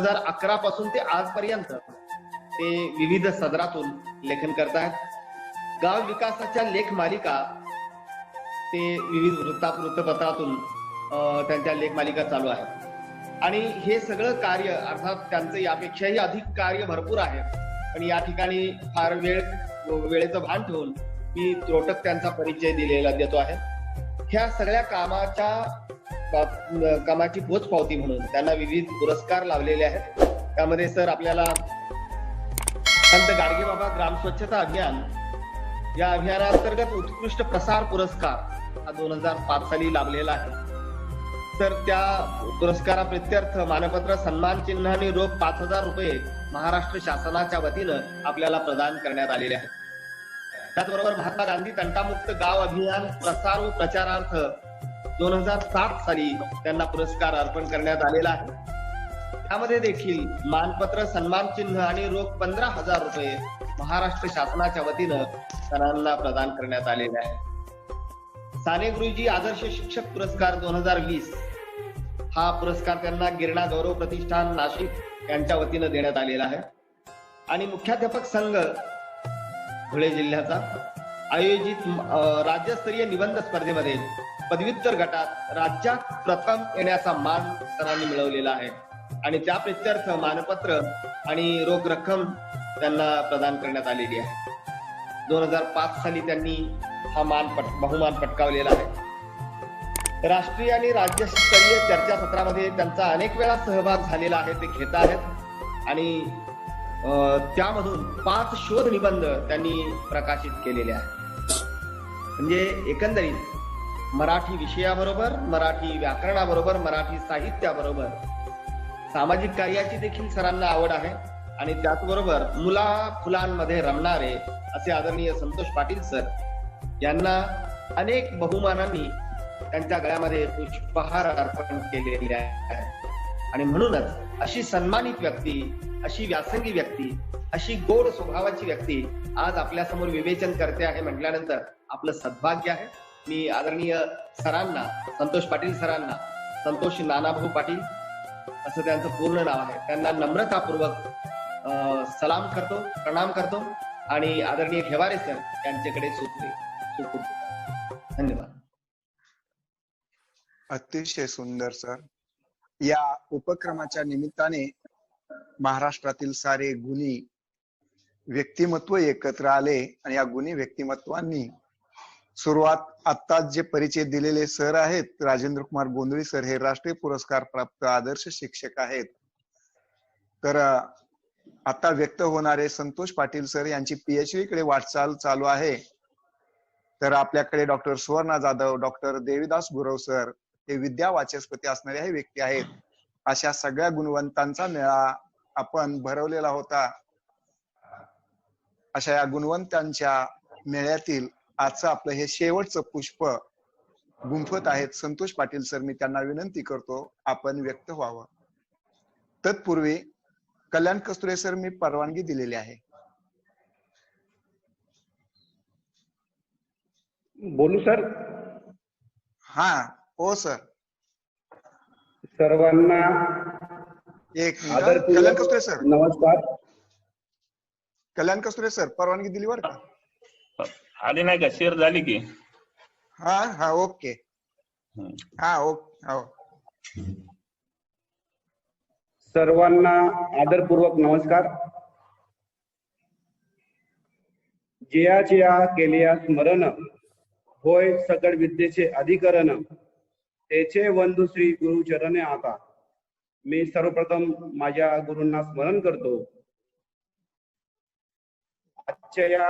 2011 पासून ते आजपर्यंत ते विविध सदरातून लेखन करतायत. गाव विकासाच्या लेख मालिका ते विविध वृत्तपत्रातून त्यांच्या लेख मालिका चालू आहेत. आणि हे सगळं कार्य अर्थात त्यांचं यापेक्षाही अधिक कार्य भरपूर आहे, पण या ठिकाणी फार वेळेचं भान ठेवून मी त्रोटक त्यांचा परिचय दिलेला देतो आहे. ह्या सगळ्या कामाची पोचपावती म्हणून त्यांना विविध पुरस्कार लावलेले आहेत. त्यामध्ये सर आपल्याला संत गाडगेबाबा ग्राम स्वच्छता अभियान या अभियानांतर्गत उत्कृष्ट प्रसार पुरस्कार हा 2005 साली लाभलेला आहे. तर त्या पुरस्काराप्रित्यर्थ मानपत्र, सन्मान चिन्ह आणि रोख 5,000 रुपये महाराष्ट्र शासनाच्या वतीनं आपल्याला प्रदान करण्यात आलेले आहेत. त्याचबरोबर महात्मा गांधी तंटामुक्त गाव अभियान प्रसार व प्रचारार्थ 2007 साली त्यांना पुरस्कार अर्पण करण्यात आलेला आहे. त्यामध्ये देखील मानपत्र, सन्मान चिन्ह आणि रोख 15,000 रुपये महाराष्ट्र शासनाच्या वतीनं त्यांना प्रदान करण्यात आलेले आहे. साने गुरुजी आदर्श शिक्षक पुरस्कार 2020 हा पुरस्कार त्यांना गिरणा गौरव प्रतिष्ठान नाशिक यांच्या वतीनं देण्यात आलेला आहे. आणि मुख्याध्यापक संघ धुळे जिल्ह्याचा आयोजित राज्यस्तरीय निबंध स्पर्धेमध्ये पदव्युत्तर गटात राज्यात प्रथम येण्याचा मान त्यांनी मिळवलेला आहे. आणि त्या प्रित्यर्थ मानपत्र आणि रोख रक्कम त्यांना प्रदान करण्यात आलेली आहे. 2005 साली त्यांनी हा बहुमान पटकावलेला आहे. राष्ट्रीय आणि राज्यस्तरीय चर्चासत्रामध्ये त्यांचा अनेक वेळा सहभाग झालेला आहे, ते घेत आहेत. आणि त्यामधून 5 शोध निबंध त्यांनी प्रकाशित केलेले आहेत. म्हणजे एकंदरीत मराठी विषयाबरोबर, मराठी व्याकरणाबरोबर, मराठी साहित्याबरोबर सामाजिक कार्याची देखील सरांना आवड आहे. आणि त्याचबरोबर मुला फुलांमध्ये रमणारे असे आदरणीय संतोष पाटील सर यांना अनेक बहुमानांनी त्यांच्या गळ्यामध्ये पुष्पहार अर्पण केलेले आहे. आणि म्हणूनच अशी सन्मानित व्यक्ती, अशी व्यासंगी व्यक्ती, अशी गोड स्वभावाची व्यक्ती आज आपल्या समोर विवेचन करते आहे म्हटल्यानंतर आपलं सद्भाग्य आहे. मी आदरणीय सरांना, संतोष पाटील सरांना, संतोष नानाभाऊ पाटील असं त्यांचं पूर्ण नाव आहे, त्यांना नम्रतापूर्वक सलाम करतो, प्रणाम करतो आणि आदरणीय घेवारे सर यांच्याकडे सुपूर्द. धन्यवाद. अतिशय सुंदर सर. या उपक्रमाच्या निमित्ताने महाराष्ट्रातील सारे गुणी व्यक्तिमत्व एकत्र आले आणि या गुणी व्यक्तिमत्वांनी सुरुवात आता जे परिचय दिलेले सर आहेत, राजेंद्र कुमार गोंधळी सर हे राष्ट्रीय पुरस्कार प्राप्त आदर्श शिक्षक आहेत. तर आता व्यक्त होणारे संतोष पाटील सर यांची पीएचडी कडे वाटचाल चालू आहे. तर आपल्याकडे doctor Suvarna Jadhav, doctor Devidas Gurav sir हे विद्या वाचस्पती असणारे हे व्यक्ती आहेत. अशा सगळ्या गुणवंतांचा मेळा आपण भरवलेला होता. अशा या गुणवंतांच्या मेळ्यातील आजचं आपलं हे शेवटचं पुष्प गुंफत आहेत संतोष पाटील सर. मी त्यांना विनंती करतो आपण व्यक्त व्हावं. तत्पूर्वी कल्याण कस्तुरे सर मी परवानगी दिलेली आहे. बोलू सर? हा हो सर. सर्वांना एक कल्याण कस्तुरे सर नमस्कार. कल्याण कस्तुरे सर परवानगी दिली बरं का? आली नाही का? शेअर झाली की? हा हा ओके. हा ओके. हो. सर्वांना आदरपूर्वक नमस्कार. जिया जिया केलिया स्मरण, होय सकळ विद्येचे अधिकरण, तेचे वंदू श्री गुरु चरणे आता. मी सर्वप्रथम माझ्या गुरूंना स्मरण करतो. आजच्या या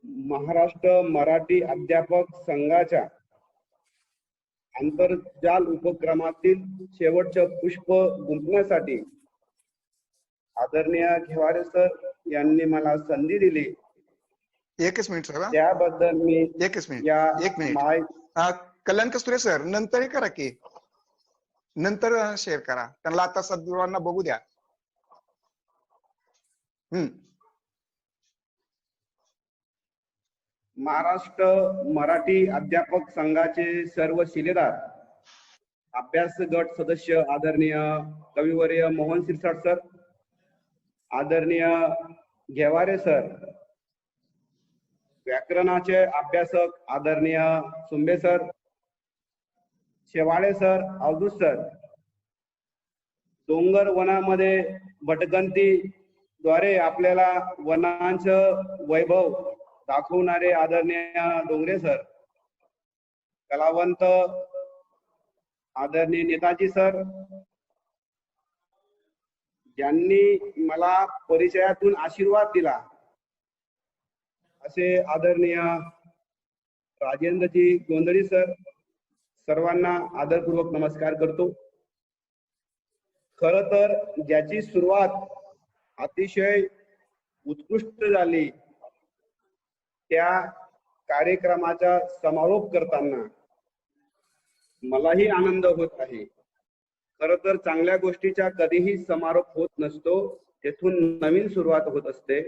महाराष्ट्र मराठी अध्यापक संघाच्या आंतरजाल उपक्रमातील शेवटचं पुष्प गुंफण्यासाठी आदरणीय घेवारे सर यांनी मला संधी दिली. एकच मिनिट सर. त्याबद्दल मी एकच मिनिट. एक मिनिट. कल्याण कस्तुरे सर नंतर हे करा की, नंतर शेअर करा. त्यांना आता सद्गुरूंना बघू द्या. महाराष्ट्र मराठी अध्यापक संघाचे सर्व शिलेदार, अभ्यास गट सदस्य आदरणीय कविवर्य मोहन सिरसाट सर, आदरणीय घेवारे सर, व्याकरणाचे अभ्यासक आदरणीय Sumbe sir, Shewale sir, Avdhoot sir, डोंगर वनामध्ये भटकंतीद्वारे आपल्याला वनांचं वैभव दाखवणारे आदरणीय डोंगरे सर, कलावंत आदरणीय नेताजी सर, ज्यांनी मला परिचयातून आशीर्वाद दिला असे आदरणीय राजेंद्रजी गोंधळी सर, सर्वांना आदरपूर्वक नमस्कार करतो. खर तर ज्याची सुरुवात अतिशय उत्कृष्ट झाली त्या कार्यक्रमाचा समारोप करताना मलाही आनंद होत आहे. खर तर चांगल्या गोष्टीचा कधीही समारोप होत नसतो, तेथून नवीन सुरुवात होत असते.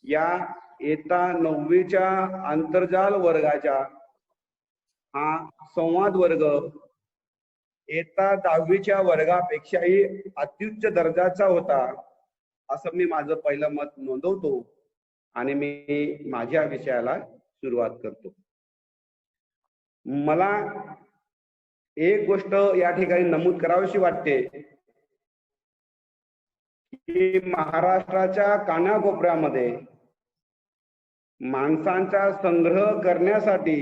या इयत्ता 9वीच्या आंतरजाल वर्गाचा हा संवाद वर्ग इयत्ता 10वीच्या वर्गापेक्षाही अत्युच्च दर्जाचा होता असं मी माझं पहिलं मत नोंदवतो आणि मी माझ्या विषयाला सुरुवात करतो. मला एक गोष्ट या ठिकाणी नमूद करावीशी वाटते की महाराष्ट्राच्या कानाकोपऱ्यामध्ये माणसांचा संग्रह करण्यासाठी,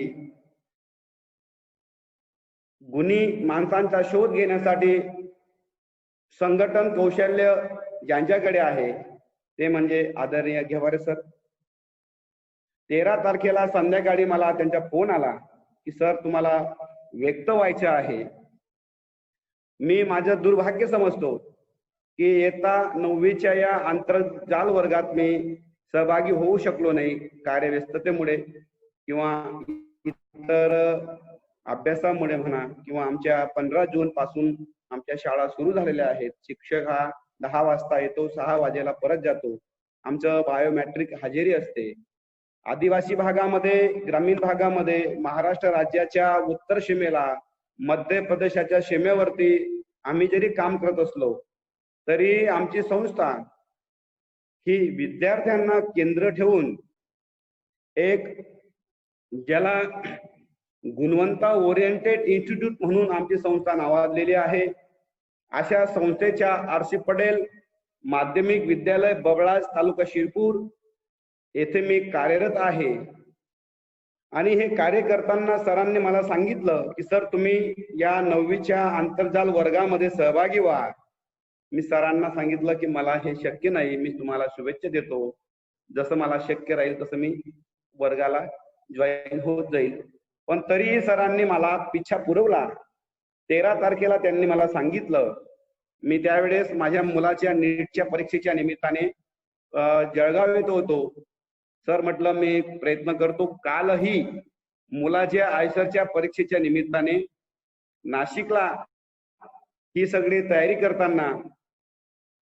गुणी माणसांचा शोध घेण्यासाठी संघटन कौशल्य ज्यांच्याकडे आहे ते म्हणजे आदरणीय घेवारे सर. 13 तारखेला संध्याकाळी मला त्यांचा फोन आला की सर तुम्हाला व्यक्त व्हायचे आहे. मी माझं दुर्भाग्य समजतो की इयत्ता 9वीच्या या आंतरजाल वर्गात मी सहभागी होऊ शकलो नाही कार्यव्यस्ततेमुळे किंवा इतर अभ्यासामुळे म्हणा, किंवा आमच्या 15 जून पासून आमच्या शाळा सुरू झालेल्या आहेत. शिक्षक हा 10 वाजता येतो, 6 वाजेला परत जातो. आमचं बायोमेट्रिक हजेरी असते. आदिवासी भागामध्ये, ग्रामीण भागामध्ये, महाराष्ट्र राज्याच्या उत्तर सीमेला, मध्य प्रदेशाच्या सीमेवरती आम्ही जरी काम करत असलो तरी आमची संस्था ही विद्यार्थ्यांना केंद्र ठेवून एक ज्याला गुणवंता ओरिएंटेड इन्स्टिट्यूट म्हणून आमची संस्था नावाजलेली आहे. अशा संस्थेच्या आर.सी. पटेल माध्यमिक विद्यालय बबळाज तालुका शिरपूर येथे मी कार्यरत आहे. आणि हे कार्य करताना सरांनी मला सांगितलं की सर तुम्ही या 9वीच्या आंतरजाल वर्गामध्ये सहभागी व्हा. मी सरांना सांगितलं की मला हे शक्य नाही, मी तुम्हाला शुभेच्छा देतो, जसं मला शक्य राहील तसं मी वर्गाला जॉईन होत जाईल. पण तरीही सरांनी मला पिच्छा पुरवला. 13 तारखेला त्यांनी मला सांगितलं. मी त्यावेळेस माझ्या मुलाच्या नीटच्या परीक्षेच्या निमित्ताने जळगाव येत होतो. सर म्हटलं मी प्रयत्न करतो. कालही मुलाच्या आयसरच्या परीक्षेच्या निमित्ताने नाशिकला ही सगळी तयारी करताना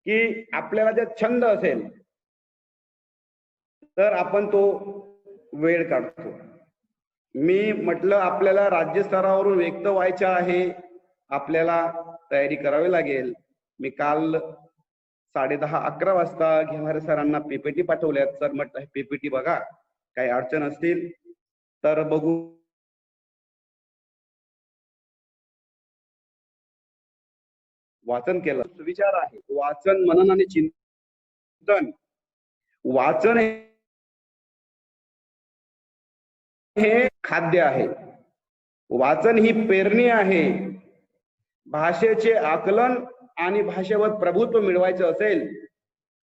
की आपल्याला जर छंद असेल तर आपण तो वेळ काढतो. मी म्हटलं आपल्याला राज्य स्तरावरून व्यक्त व्हायचं आहे, आपल्याला तयारी करावी लागेल. मी काल 10:30-11 वाजता घेवारे सरांना पीपीटी पाठवल्यात. सर म्हटलं पीपीटी बघा, काही अडचण असतील तर बघू. वाचन केलं. विचार आहे वाचन, मनन आणि चिंतन. वाचन हे खाद्य आहे, वाचन ही पेरणी आहे. भाषेचे आकलन आणि भाषेवर प्रभुत्व मिळवायचं असेल,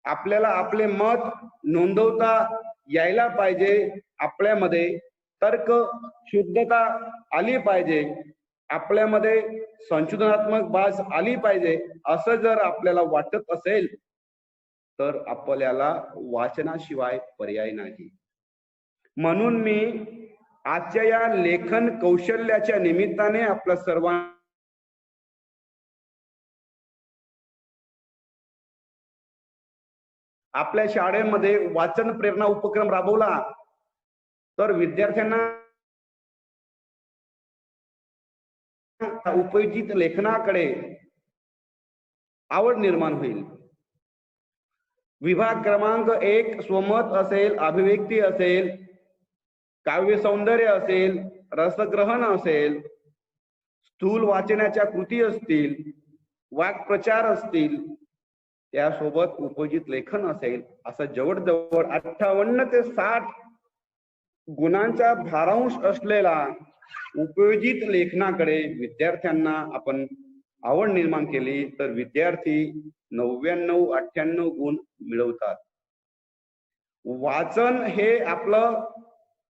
आपल्याला आपले मत नोंदवता यायला पाहिजे. आपल्यामध्ये तर्क शुद्धता आली पाहिजे, आपल्यामध्ये संशोधनात्मक बाज आली पाहिजे. असं जर आपल्याला वाटत असेल तर आपल्याला वाचनाशिवाय पर्याय नाही. म्हणून मी आजच्या या लेखन कौशल्याच्या निमित्ताने आपल्या सर्वांना आपल्या शाळेमध्ये वाचन प्रेरणा उपक्रम राबवला तर विद्यार्थ्यांना उपयोजित लेखनाकडे आवड निर्माण होईल. विभाग क्रमांक 1 स्वमत असेल, अभिव्यक्ती असेल, काव्य सौंदर्य असेल, रसग्रहण असेल, स्थूल वाचनाच्या कृती असतील, वाक्प्रचार असतील, त्यासोबत उपयोजित लेखन असेल, असं जवळजवळ 58 ते 60 गुणांचा भारांश असलेला उपयोजित लेखनाकडे विद्यार्थ्यांना आपण आवड निर्माण केली तर विद्यार्थी 99-98 गुण मिळवतात. वाचन हे आपलं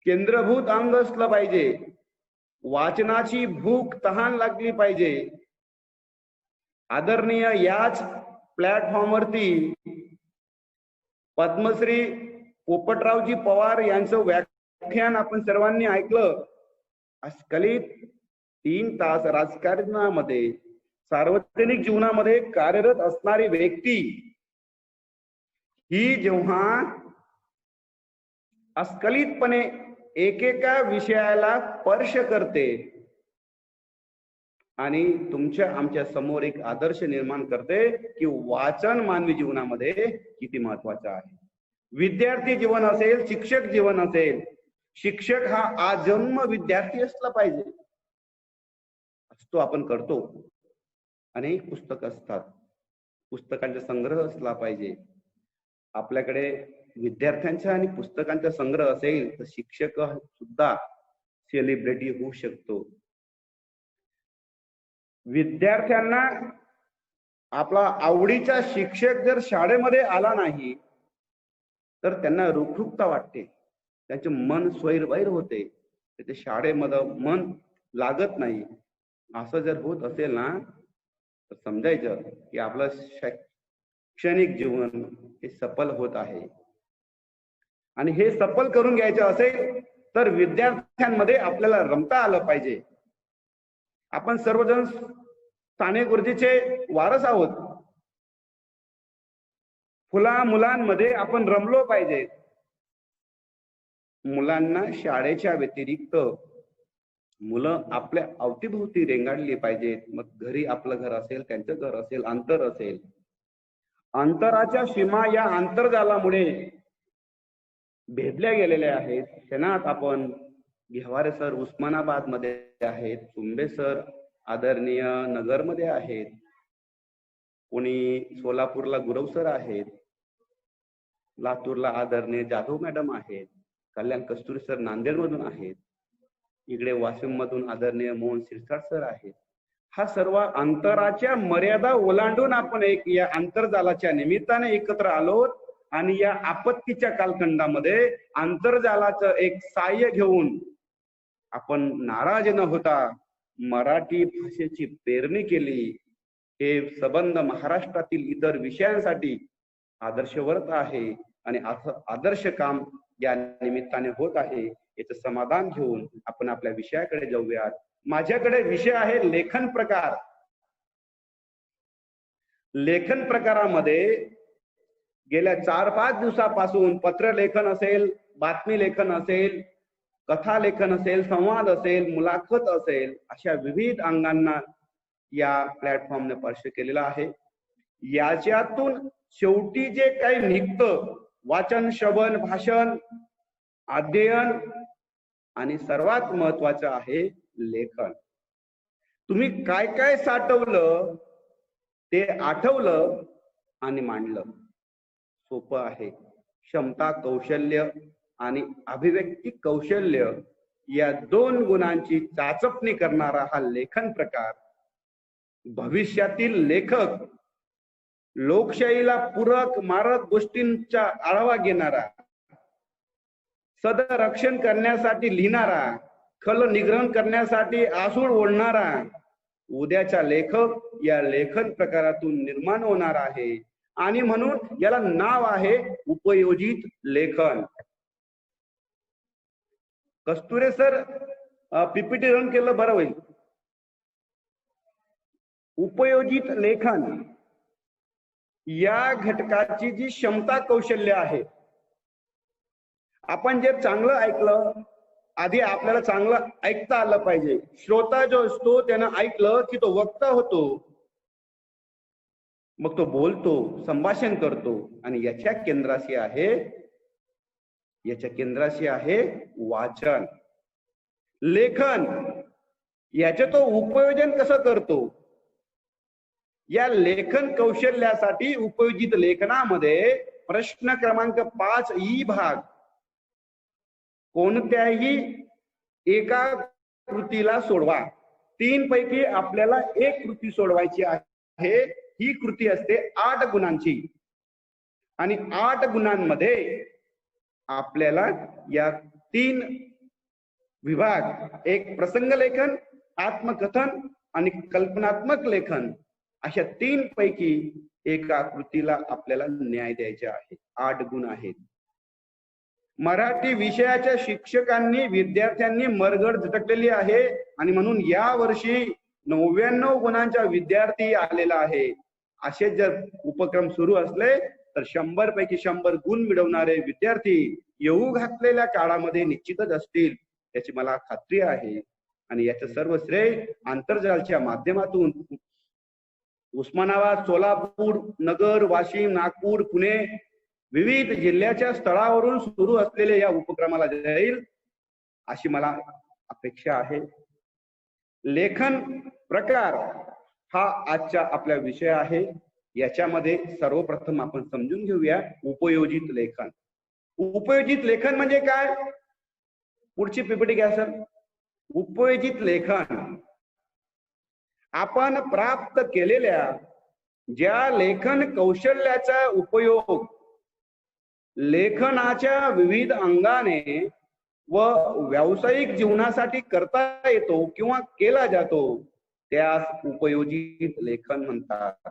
केंद्रभूत अंग असलं पाहिजे. वाचनाची भूक तहान लागली पाहिजे. आदरणीय याच प्लॅटफॉर्मवरती पद्मश्री पोपटरावजी पवार यांचं व्याख्यान आपण सर्वांनी ऐकलं. अस्खलित 3 तास राजकारणामध्ये, सार्वजनिक जीवनामध्ये कार्यरत असणारी व्यक्ती ही जेव्हा अस्खलितपणे एकेका विषयाला स्पर्श करते आणि तुमच्या आमच्या समोर एक आदर्श निर्माण करते की वाचन मानवी जीवनामध्ये किती महत्वाचं आहे. विद्यार्थी जीवन असेल, शिक्षक जीवन असेल, शिक्षक हा आजन्म विद्यार्थी असला पाहिजे. असतो आपण करतो. अनेक पुस्तक असतात, पुस्तकांचा संग्रह असला पाहिजे. आपल्याकडे विद्यार्थ्यांचा आणि पुस्तकांचा संग्रह असेल तर शिक्षक सुद्धा सेलिब्रिटी होऊ शकतो. विद्यार्थ्यांना आपला आवडीचा शिक्षक जर शाळेमध्ये आला नाही तर त्यांना रुखरुखता वाटते, त्यांचे मन स्वैरवैर होते, ते शाळेमध्ये मन लागत नाही. असं जर होत असेल ना तर समजायचं की आपलं शैक्षणिक जीवन हे सफल होत आहे. आणि हे सफल करून घ्यायचं असेल तर विद्यार्थ्यांमध्ये आपल्याला रमता आलं पाहिजे. आपण सर्वजण साने गुरुजीचे वारस आहोत. फुला मुलांमध्ये आपण रमलो पाहिजे. मुलांना शाळेच्या व्यतिरिक्त मुलं आपल्या अवतीभोवती रेंगाळली पाहिजेत. मग घरी आपलं घर असेल, त्यांचं घर असेल, अंतर असेल. अंतराच्या सीमा या आंतरजालामुळे भेदल्या गेलेल्या आहेत. क्षणात आपण घेवारे सर उस्मानाबाद मध्ये आहेत, चुंबे सर आदरणीय नगरमध्ये आहेत, कोणी सोलापूरला गुरव सर आहेत, लातूरला आदरणीय जाधव मॅडम आहेत, कल्याण कस्तुरी सर नांदेड मधून आहेत, इकडे वाशिम मधून आदरणीय मोहन शिरसाट सर आहेत. हा सर्व अंतराच्या मर्यादा ओलांडून आपण एक या आंतरजालाच्या निमित्ताने एकत्र आलो आणि या आपत्तीच्या कालखंडामध्ये आंतरजालाचं एक साह्य घेऊन आपण नाराज न होता मराठी भाषेची पेरणी केली. हे संबंध महाराष्ट्रातील इतर विषयांसाठी आदर्शवर्त आहे आणि आदर्श काम या निमित्ताने होत आहे. याचं समाधान घेऊन आपण आपल्या विषयाकडे जाऊयात. माझ्याकडे विषय आहे लेखन प्रकार. लेखन प्रकारामध्ये गेल्या 4-5 दिवसापासून पत्रलेखन असेल, बातमी लेखन असेल, कथा लेखन असेल, संवाद असेल, मुलाखत असेल, अशा विविध अंगांना या प्लॅटफॉर्मने स्पर्श केलेला आहे. याच्यातून शेवटी जे काही निघतं वाचन, श्रवण, भाषण, अध्ययन आणि सर्वात महत्वाचं आहे लेखन. तुम्ही काय काय साठवलं ते आठवलं आणि मांडलं. सोपं आहे. क्षमता, कौशल्य आणि अभिव्यक्ती कौशल्य या 2 गुणांची चाचपणी करणारा हा लेखन प्रकार भविष्यातील लेखक, लोकशाहीला पूरक मारक गोष्टींचा आढावा घेणारा, सदरक्षण करण्यासाठी लिहिणारा, खल निग्रहण करण्यासाठी आसूड ओढणारा उद्याचा लेखक या लेखन प्रकारातून निर्माण होणार आहे. आणि म्हणून याला नाव आहे उपयोजित लेखन. कस्तुरे सर पीपीटी रन केलं बरं होईल. उपयोजित लेखन या घटकाची जी क्षमता कौशल्य आहे, आपण जे चांगलं ऐकलं आधी आपल्याला चांगलं ऐकता आलं पाहिजे. श्रोता जो असतो त्यानं ऐकलं की तो वक्ता होतो, मग तो बोलतो, संभाषण करतो. आणि याच्या केंद्राशी आहे वाचन, लेखन. याचे तो उपयोजन कसं करतो? या लेखन कौशल्यासाठी उपयोजित लेखनामध्ये प्रश्न क्रमांक 5 ई भाग, कोणत्याही एका कृतीला सोडवा. 3 पैकी आपल्याला एक कृती सोडवायची आहे. ही कृती असते 8 गुणांची आणि 8 गुणांमध्ये आपल्याला या 3 विभाग, एक प्रसंग लेखन, आत्मकथन आणि कल्पनात्मक लेखन, अशा 3 पैकी एका कृतीला आपल्याला न्याय द्यायचा आहे. 8 गुण आहेत. मराठी विषयाच्या शिक्षकांनी विद्यार्थ्यांनी मरगळ झटकलेली आहे आणि म्हणून या वर्षी 99 गुणांचा विद्यार्थी आलेला आहे. असे जर उपक्रम सुरू असले तर 100 पैकी 100 गुण मिळवणारे विद्यार्थी येऊ घातलेल्या काळामध्ये निश्चितच असतील, याची मला खात्री आहे. आणि याचं सर्व श्रेय आंतरजालच्या माध्यमातून उस्मानाबाद, सोलापूर, नगर, वाशिम, नागपूर, पुणे विविध जिल्ह्याच्या स्थळावरून सुरू असलेल्या या उपक्रमाला जाईल अशी मला अपेक्षा आहे. लेखन प्रकार हा आजचा आपला विषय आहे. याच्यामध्ये सर्वप्रथम आपण समजून घेऊया उपयोजित लेखन. उपयोजित लेखन म्हणजे काय? पुढची पीपीटी घ्या सर. उपयोजित लेखन आपण प्राप्त केलेल्या ज्या लेखन कौशल्याचा उपयोग लेखनाच्या विविध अंगाने व व्यावसायिक जीवनासाठी करता येतो किंवा केला जातो, त्यास उपयोजित लेखन म्हणतात.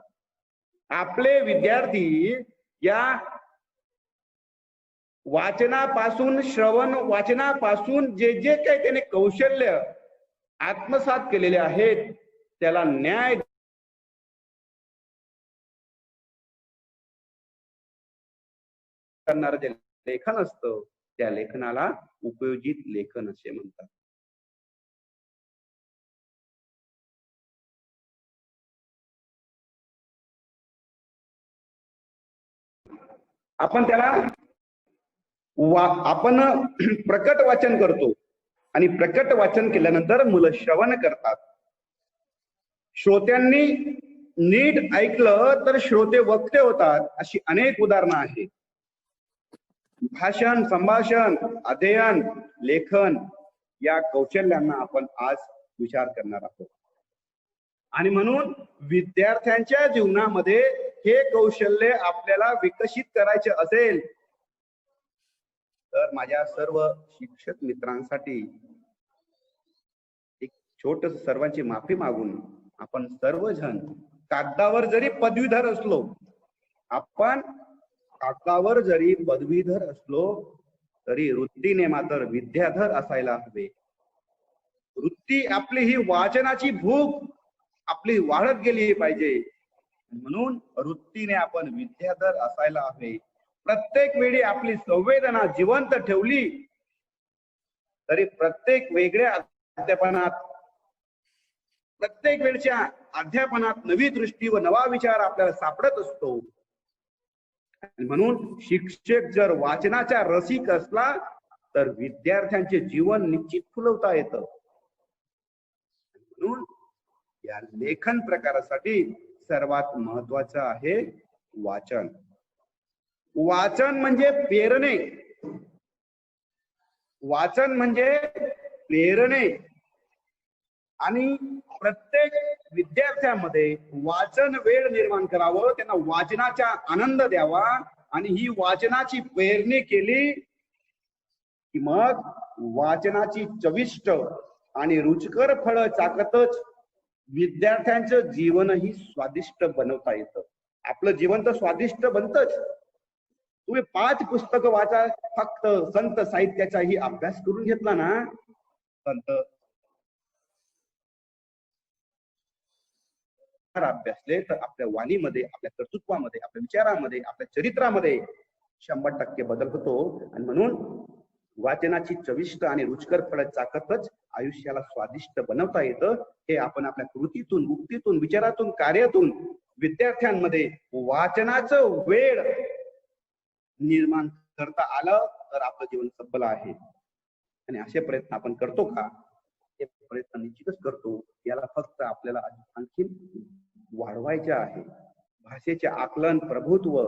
आपले विद्यार्थी या वाचनापासून, श्रवण वाचनापासून जे जे काही त्याने कौशल्य आत्मसात केलेले आहेत त्याला न्याय करणारं जे लेखन असतं त्या लेखनाला उपयोजित लेखन असे म्हणतात. आपण त्याला आपण प्रकट वाचन करतो आणि प्रकट वाचन केल्यानंतर मुलं श्रवण करतात. श्रोत्यांनी नीट ऐकलं तर श्रोते वक्ते होतात, अशी अनेक उदाहरणं आहेत. भाषण, संभाषण, अध्ययन, लेखन या कौशल्यांना आपण आज विचार करणार आहोत. आणि म्हणून विद्यार्थ्यांच्या जीवनामध्ये हे कौशल्य आपल्याला विकसित करायचे असेल तर माझ्या सर्व शिक्षक मित्रांसाठी एक छोटस सर्वांची माफी मागून आपण सर्वजण कागदावर जरी पदवीधर असलो, आपण कागदावर जरी पदवीधर असलो तरी वृत्तीने मात्र विद्याधर असायला हवे. वृत्ती आपली ही वाचनाची भूक आपली वाढत गेली पाहिजे, म्हणून वृत्तीने आपण विद्याधर असायला हवे. प्रत्येक वेळी आपली संवेदना जिवंत ठेवली तरी प्रत्येक वेगळ्या अध्यापनात, प्रत्येक वेळच्या अध्यापनात नवी दृष्टी व नवा विचार आपल्याला सापडत असतो. म्हणून शिक्षक जर वाचनाचा रसिक असला तर विद्यार्थ्यांचे जीवन निश्चित फुलवता येतं. म्हणून या लेखन प्रकारासाठी सर्वात महत्वाचं आहे वाचन. वाचन म्हणजे प्रेरणे, वाचन म्हणजे प्रेरणे. आणि प्रत्येक विद्यार्थ्यामध्ये वाचन वेळ निर्माण करावं, त्यांना वाचनाचा आनंद द्यावा आणि ही वाचनाची प्रेरणी केली की मग वाचनाची चविष्ट आणि रुचकर फळं चाकतच विद्यार्थ्यांचं जीवनही स्वादिष्ट बनवता येतं. आपलं जीवन तर स्वादिष्ट बनतच. तुम्ही 5 पुस्तकं वाचा, फक्त संत साहित्याचाही अभ्यास करून घेतला ना, संत अभ्यासले तर आपल्या वाणीमध्ये, आपल्या कर्तृत्वामध्ये, आपल्या विचारामध्ये, आपल्या चरित्रामध्ये 100% बदल होतो. आणि म्हणून वाचनाची चविष्ट आणि रुचकर फळ चाकतच आयुष्याला स्वादिष्ट बनवता येतं. हे आपण आपल्या कृतीतून, उक्तीतून, विचारातून, कार्यातून विद्यार्थ्यांमध्ये वाचनाचं वेळ निर्माण करता आलं तर आपलं जीवन सफल आहे. आणि असे प्रयत्न आपण करतो का? हे प्रयत्न निश्चितच करतो. याला फक्त आपल्याला आणखी वाढवायचे आहे. भाषेचे आकलन, प्रभुत्व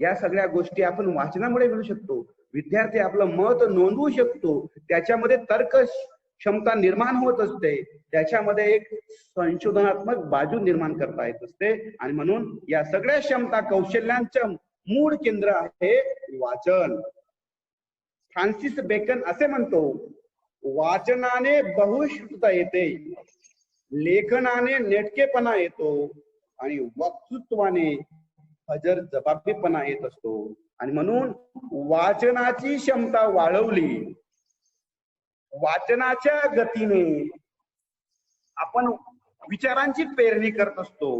या सगळ्या गोष्टी आपण वाचनामुळे मिळू शकतो. विद्यार्थी आपलं मत नोंदवू शकतो. त्याच्यामध्ये तर्क क्षमता निर्माण होत असते. त्याच्यामध्ये एक संशोधनात्मक बाजू निर्माण करता येत असते. आणि म्हणून या सगळ्या क्षमता कौशल्यांचं मूळ केंद्र आहे वाचन. फ्रान्सिस बेकन असे म्हणतो, वाचनाने बहुश्रुतता येते, लेखनाने नेटकेपणा येतो आणि वक्तृत्वाने हजर जबाबीपणा येत असतो. आणि म्हणून वाचनाची क्षमता वाढवली, वाचनाच्या गतीने आपण विचारांची पेरणी करत असतो.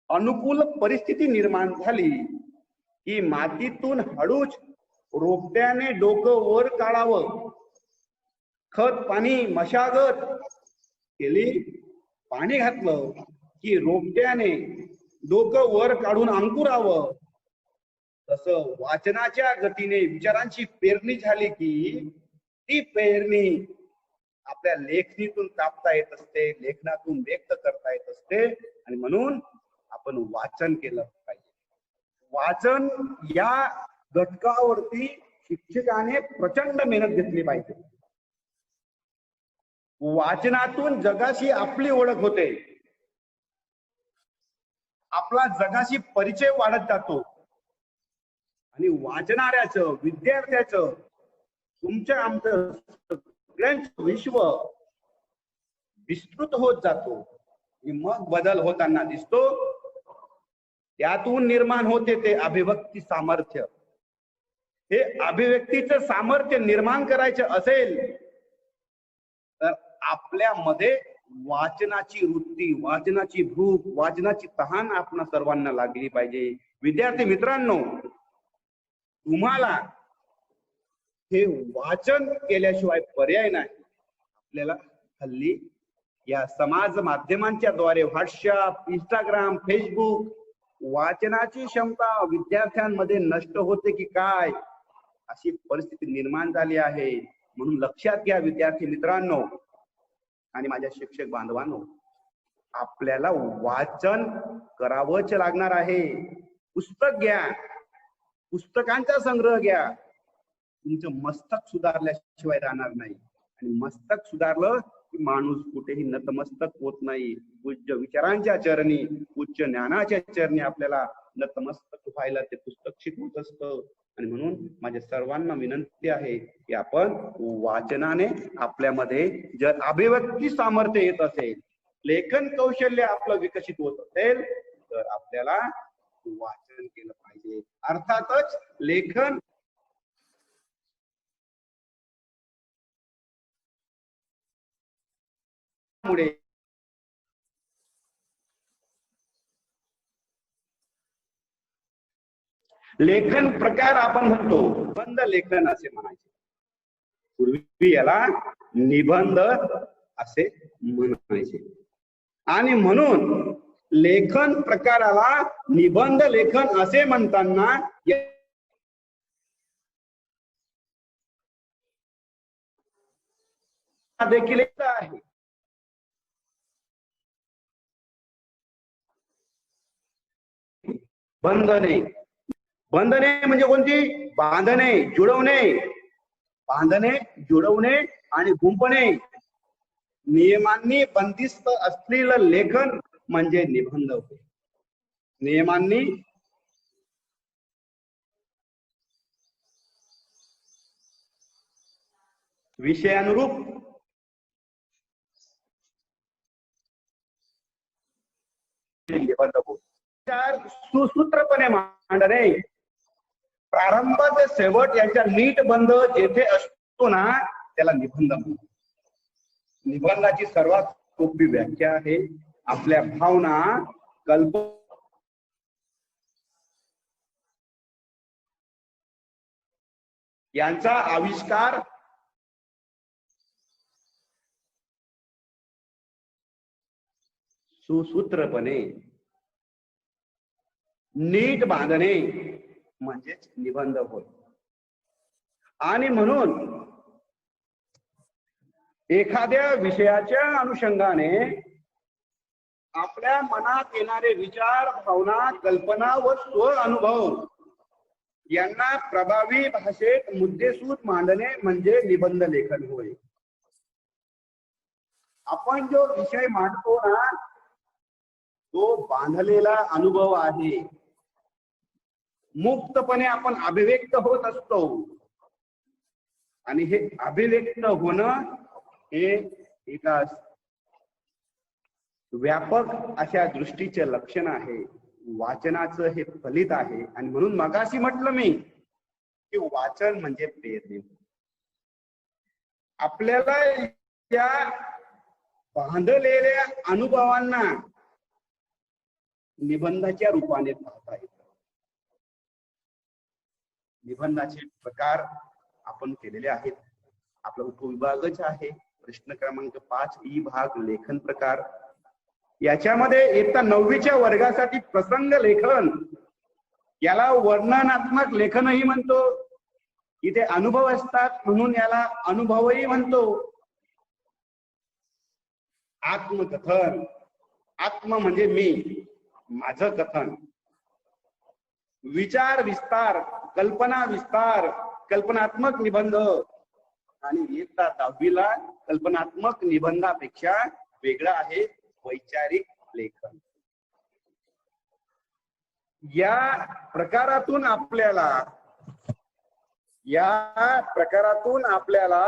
अनुकूल परिस्थिती निर्माण झाली की मातीतून हळूच रोपट्याने डोकं वर काढावं, खत पाणी मशागत केली, पाणी घातलं की रोपट्याने डोकं वर काढून अंकुरावं. तसं वाचनाच्या गतीने विचारांची पेरणी झाली की ती पेरणी आपल्या लेखणीतून कापता येत असते, लेखनातून व्यक्त करता येत असते. आणि म्हणून आपण वाचन केलं पाहिजे. वाचन या घटकावरती शिक्षकाने प्रचंड मेहनत घेतली पाहिजे. वाचनातून जगाशी आपली ओळख होते, आपला जगाशी परिचय वाढत जातो. आणि वाचणाऱ्याचं, विद्यार्थ्याचं, तुमच्या आमचं सगळ्यांचं विश्व विस्तृत होत जातो. मग बदल होताना दिसतो. त्यातून निर्माण होते ते अभिव्यक्ती सामर्थ्य. हे अभिव्यक्तीचं सामर्थ्य निर्माण करायचं असेल तर आपल्यामध्ये वाचनाची वृत्ती, वाचनाची भूक, वाचनाची तहान आपणा सर्वांना लागली पाहिजे. विद्यार्थी मित्रांनो, तुम्हाला हे वाचन केल्याशिवाय पर्याय नाही. आपल्याला हल्ली या समाज माध्यमांच्या द्वारे व्हॉट्सअप, इंस्टाग्राम, फेसबुक वाचनाची क्षमता विद्यार्थ्यांमध्ये नष्ट होते की काय अशी परिस्थिती निर्माण झाली आहे. म्हणून लक्षात घ्या विद्यार्थी मित्रांनो आणि माझ्या शिक्षक बांधवांनो, आपल्याला वाचन करावंच लागणार आहे. पुस्तक घ्या, पुस्तकांचा संग्रह घ्या. तुमचं मस्तक सुधारल्याशिवाय राहणार नाही. आणि मस्तक सुधारलं की माणूस कुठेही नतमस्तक होत नाही. उच्च विचारांच्या चरणी, उच्च ज्ञानाच्या चरणी आपल्याला नतमस्तक व्हायला ते पुस्तक शिकवत असतं. आणि म्हणून माझ्या सर्वांना विनंती आहे की आपण वाचनाने आपल्यामध्ये जर अभिव्यक्ती सामर्थ्य येत असेल, लेखन कौशल्य आपलं विकसित होत असेल तर आपल्याला वाचन केलं पाहिजे. अर्थातच लेखन मुळे लेखन प्रकार आपण म्हणतो निबंध लेखन असे म्हणायचे. पूर्वी याला निबंध असे म्हणायचे. आणि म्हणून लेखन प्रकाराला निबंध लेखन असे म्हणताना देखील आहे. बंधने, बंधने म्हणजे कोणती? बांधणे, जुळवणे. बांधणे, जुळवणे आणि गुंफणे. नियमांनी बंदिस्त असलेलं लेखन म्हणजे निबंध होय. नियमांनी विषयानुरूप निबंध होय. सुसूत्रपणे मांडणे, प्रारंभ ते शेवट यांच्या नीट बंध जेथे असतो ना त्याला निबंध म्हणतात. निबंधाची सर्वात सोपी व्याख्या आहे आपल्या भावना, कल्पना यांचा आविष्कार सुसूत्रपणे नीट बांधणे म्हणजेच निबंध होय. आणि म्हणून एखाद्या विषयाच्या अनुषंगाने आपल्या मनात येणारे विचार, भावना, कल्पना व स्व अनुभव यांना प्रभावी भाषेत मुद्देसूद मांडणे म्हणजे निबंध लेखन होय. आपण जो विषय मांडतो ना, तो बांधलेला अनुभव आहे. मुक्तपणे आपण अभिव्यक्त होत असतो आणि हे अभिव्यक्त होणं हे एका व्यापक अशा दृष्टीचे लक्षण आहे. वाचनाचं हे फलित आहे. आणि म्हणून मगाशी म्हटलं मी की वाचन म्हणजे प्रेरणा. आपल्याला या बांधलेल्या अनुभवांना निबंधाच्या रूपाने पाहता येतं. निबंधाचे प्रकार आपण केलेले आहेत. आपला उपविभागच आहे प्रश्न क्रमांक 5 ई भाग लेखन प्रकार. याच्यामध्ये इयत्ता 9वीच्या वर्गासाठी प्रसंग लेखन, याला वर्णनात्मक लेखनही म्हणतो. इथे अनुभव असतात म्हणून याला अनुभवही म्हणतो. आत्मकथन, आत्म म्हणजे मी, माझं कथन. विचार विस्तार, कल्पना विस्तार, कल्पनात्मक निबंध. आणि इयत्ता 10वीला कल्पनात्मक निबंधापेक्षा वेगळं आहे वैचारिक लेखन. या प्रकारातून आपल्याला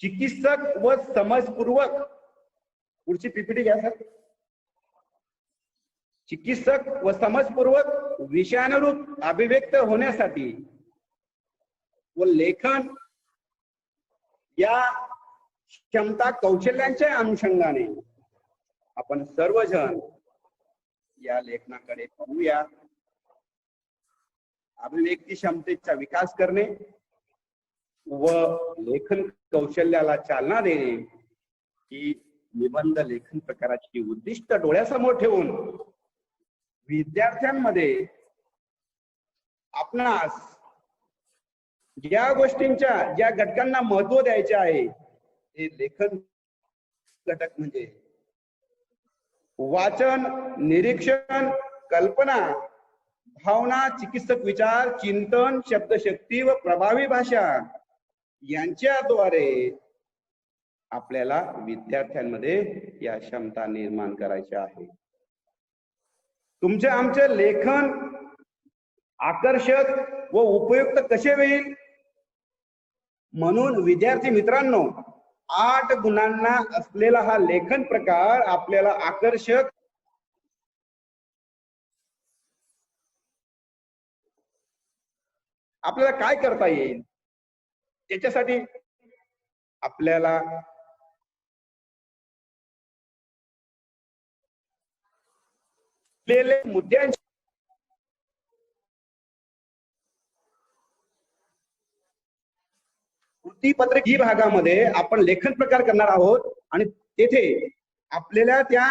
चिकित्सक व समजपूर्वक, पुढची पीपीटी घ्या सर. चिकित्सक व समजपूर्वक विषयानुरूप अभिव्यक्त होण्यासाठी व लेखन या क्षमता कौशल्यांच्या अनुषंगाने आपण सर्वजण या लेखनाकडे पाहूया. अभिव्यक्ती क्षमतेचा विकास करणे व लेखन कौशल्याला चालना देणे ही निबंध लेखन प्रकाराची उद्दिष्ट डोळ्यासमोर ठेवून विद्यार्थ्यांमध्ये आपणास ज्या गोष्टींच्या, ज्या घटकांना महत्व द्यायचे आहे, हे लेखन घटक म्हणजे वाचन, निरीक्षण, कल्पना, भावना, चिकित्सक विचार, चिंतन, शब्दशक्ती व प्रभावी भाषा यांच्याद्वारे आपल्याला विद्यार्थ्यांमध्ये या क्षमता निर्माण करायच्या आहे. तुमचे आमचे लेखन आकर्षक व उपयुक्त कसे होईल म्हणून विद्यार्थी मित्रांनो, 8 गुणांना असलेला हा लेखन प्रकार आपल्याला आकर्षक आपल्याला काय करता येईल त्याच्यासाठी आपल्याला मुद्द्यांची कृतीपत्रक ही भागामध्ये आपण लेखन प्रकार करणार आहोत आणि तेथे आपल्याला त्या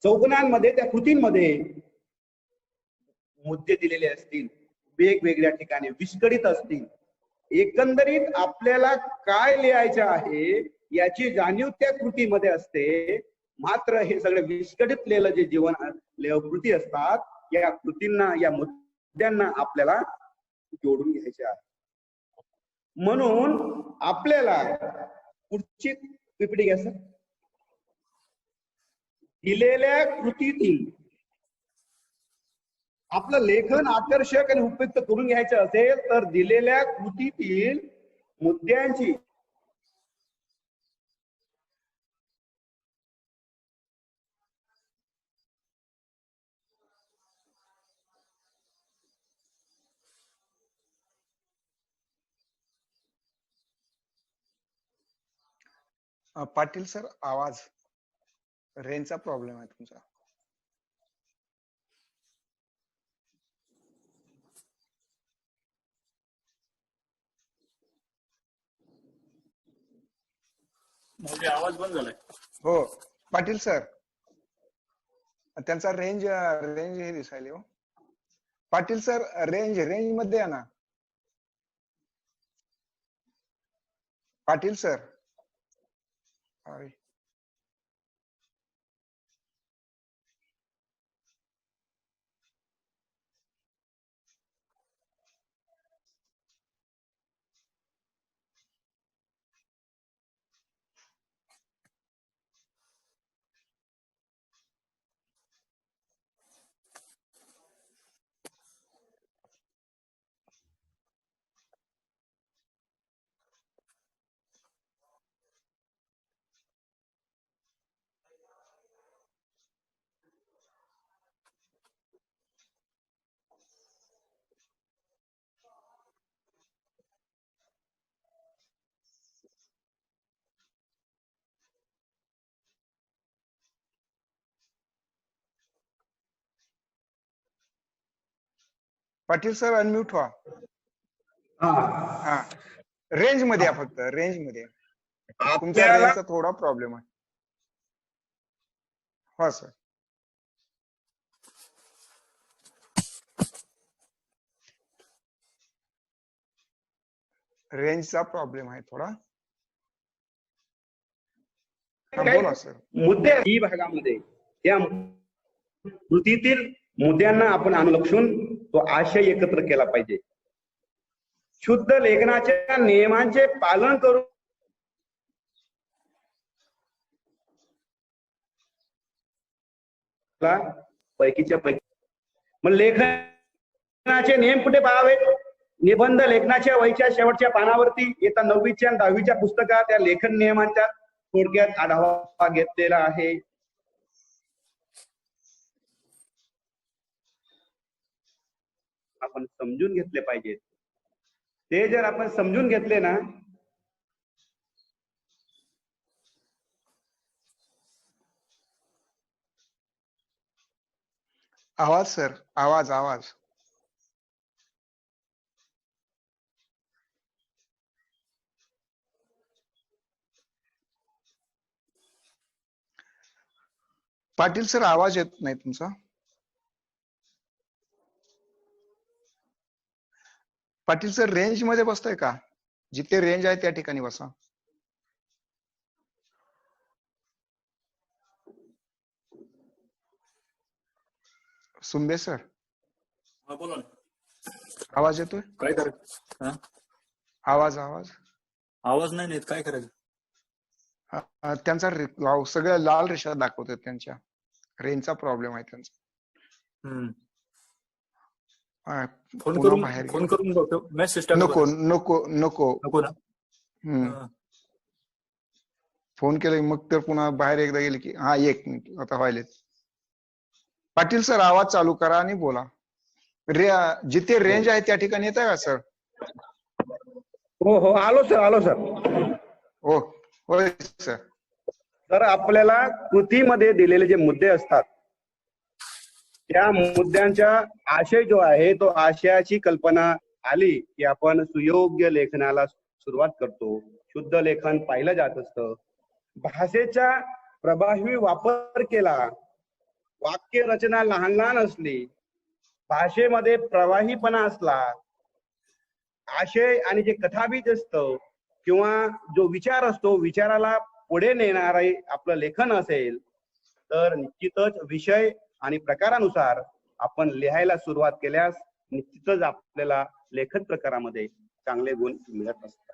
चौकनांमध्ये, त्या कृतींमध्ये मुद्दे दिलेले असतील, वेगवेगळ्या ठिकाणी विस्कळीत असतील. एकंदरीत आपल्याला काय लिहायचं आहे याची जाणीव त्या कृतीमध्ये असते. मात्र हे सगळे विस्कळीत लिहिलेलं जे जीवन कृती असतात, या कृतींना, या मुद्द्यांना आपल्याला जोडून घ्यायचे आहे. म्हणून आपल्याला पुढची पीपीटी घ्या सर. दिलेल्या कृतीतील आपलं लेखन आकर्षक आणि उपयुक्त करून घ्यायचं असेल तर दिलेल्या कृतीतील मुद्द्यांची पाटील सर, आवाज रेंजचा प्रॉब्लेम आहे तुमचा. म्हणजे आवाज बंद झालाय. हो पाटील सर, त्यांचा रेंज हे दिसायले हो. पाटील सर रेंज मध्ये आहे ना. पाटील सर अरे पाटील सर अनम्यूट व्हा. हा हा रेंज मध्ये या, फक्त रेंज मध्ये. तुमच्या आपल्याला रेंजचा थोडा प्रॉब्लेम आहे. हो सर. रेंजचा प्रॉब्लेम आहे थोडा. हा बोला सर. मुद्दे ही भागामध्ये या कृतीतील मुद्द्यांना आपण अनुलक्षून तो आशय एकत्र केला पाहिजे. शुद्ध लेखनाच्या नियमांचे पालन करून पैकीच्या पैकी. मग लेखनाचे नियम कुठे पाहावेत? निबंध लेखनाच्या वहीच्या शेवटच्या पानावरती येता 9वीच्या आणि 10वीच्या पुस्तकात या लेखन नियमांचा थोडक्यात आढावा घेतलेला आहे. आपण समजून घेतले पाहिजेत. ते जर आपण समजून घेतले ना, आवाज सर, आवाज. पाटील सर आवाज येत नाही तुमचा. पाटील सर रेंज मध्ये बसताय का? जिथे रेंज आहे त्या ठिकाणी बसा. सुंबे सर हा बोला ना. आवाज येतोय? काय करायचं? हा आवाज आवाज नाही येत, काय करायचं? त्यांचा सगळ्या लाल रेषा दाखवतात. त्यांच्या रेंजचा प्रॉब्लेम आहे त्यांचा. फोन पुन्हा बाहेर फोन करून बघतो. मेसेज टाका. नको ना. फोन केला मग तर पुन्हा बाहेर एकदा गेले की. हा 1 मिनिट आता व्हायलेत. पाटील सर आवाज चालू करा आणि बोला. जिथे रेंज आहे त्या ठिकाणी येत आहे का सर? हो आलो सर. हो होय सर. तर आपल्याला कृतीमध्ये दिलेले जे मुद्दे असतात त्या मुद्द्यांचा आशय जो आहे तो आशयाची कल्पना आली की आपण सुयोग्य लेखनाला सुरुवात करतो. शुद्ध लेखन पाहिलं जात असतं. भाषेचा प्रभावी वापर केला, वाक्य रचना लहान असली, भाषेमध्ये प्रवाहीपणा असला, आशय आणि जे कथाबीज असतं किंवा जो विचार असतो विचाराला पुढे नेणारे आपलं लेखन असेल तर निश्चितच विषय आणि प्रकारानुसार आपण लिहायला सुरुवात केल्यास निश्चितच आपल्याला लेखन प्रकारामध्ये चांगले गुण मिळत असतात.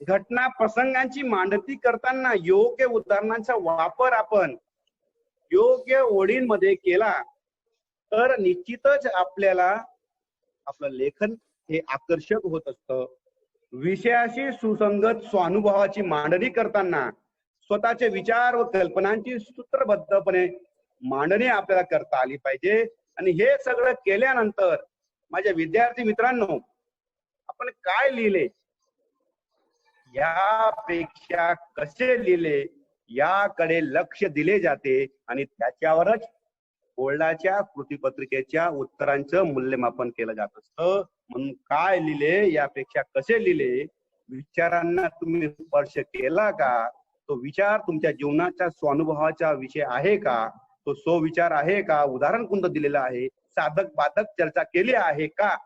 घटना प्रसंगांची मांडणी करताना योग्य उदाहरणांचा वापर आपण योग्य ओळींमध्ये केला तर निश्चितच आपल्याला आपलं लेखन हे आकर्षक होत असतं. विषयाशी सुसंगत स्वानुभवाची मांडणी करताना स्वतःचे विचार व कल्पनांची सूत्रबद्धपणे मांडणी आपल्याला करता आली पाहिजे. आणि हे सगळं केल्यानंतर माझ्या विद्यार्थी मित्रांनो, आपण काय लिहिले यापेक्षा कसे लिहिले याकडे लक्ष दिले जाते आणि त्याच्यावरच बोर्डाच्या कृतीपत्रिकेच्या उत्तरांचं मूल्यमापन केलं जात असतं. म्हणून काय लिहिले यापेक्षा कसे लिहिले विचारांना तुम्ही स्पर्श केला का? तो विचार तुमच्या जीवनाच्या स्वानुभवाचा विषय आहे का? तो विचार आहे का? उदाहरण कोणतं दिलेलं आहे? साधक बाधक चर्चा केली आहे का?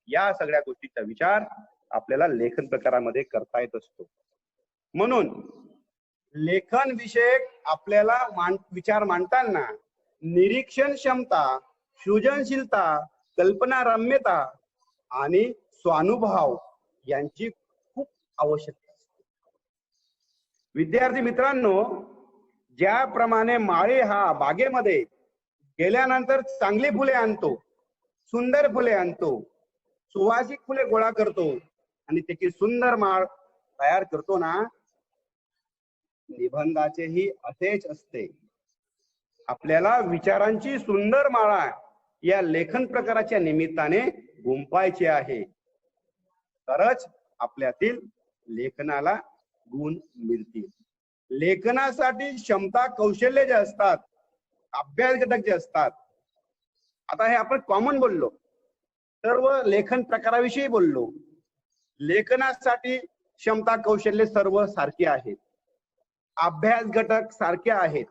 या सगळ्या गोष्टीचा विचार आपल्याला लेखन प्रकारामध्ये करता येत असतो. म्हणून लेखन विषयक आपल्याला विचार मांडताना निरीक्षण क्षमता, सृजनशीलता, कल्पनारम्यता आणि स्वानुभव यांची खूप आवश्यकता असते. विद्यार्थी मित्रांनो, ज्याप्रमाणे माळी हा बागेमध्ये गेल्यानंतर चांगली फुले आणतो, सुंदर फुले आणतो, सुवासिक फुले गोळा करतो आणि त्याची सुंदर माळ तयार करतो ना, निबंधाचेही असेच असते. आपल्याला विचारांची सुंदर माळा या लेखन प्रकाराच्या निमित्ताने गुंफायची आहे, तरच आपल्यातील लेखनाला गुण मिळतील. लेखनासाठी क्षमता, कौशल्य जे असतात, अभ्यास घटक जे असतात, आता हे आपण कॉमन बोललो, सर्व लेखन प्रकाराविषयी बोललो. लेखनासाठी क्षमता, कौशल्य सर्व सारखी आहेत, अभ्यास घटक सारखे आहेत.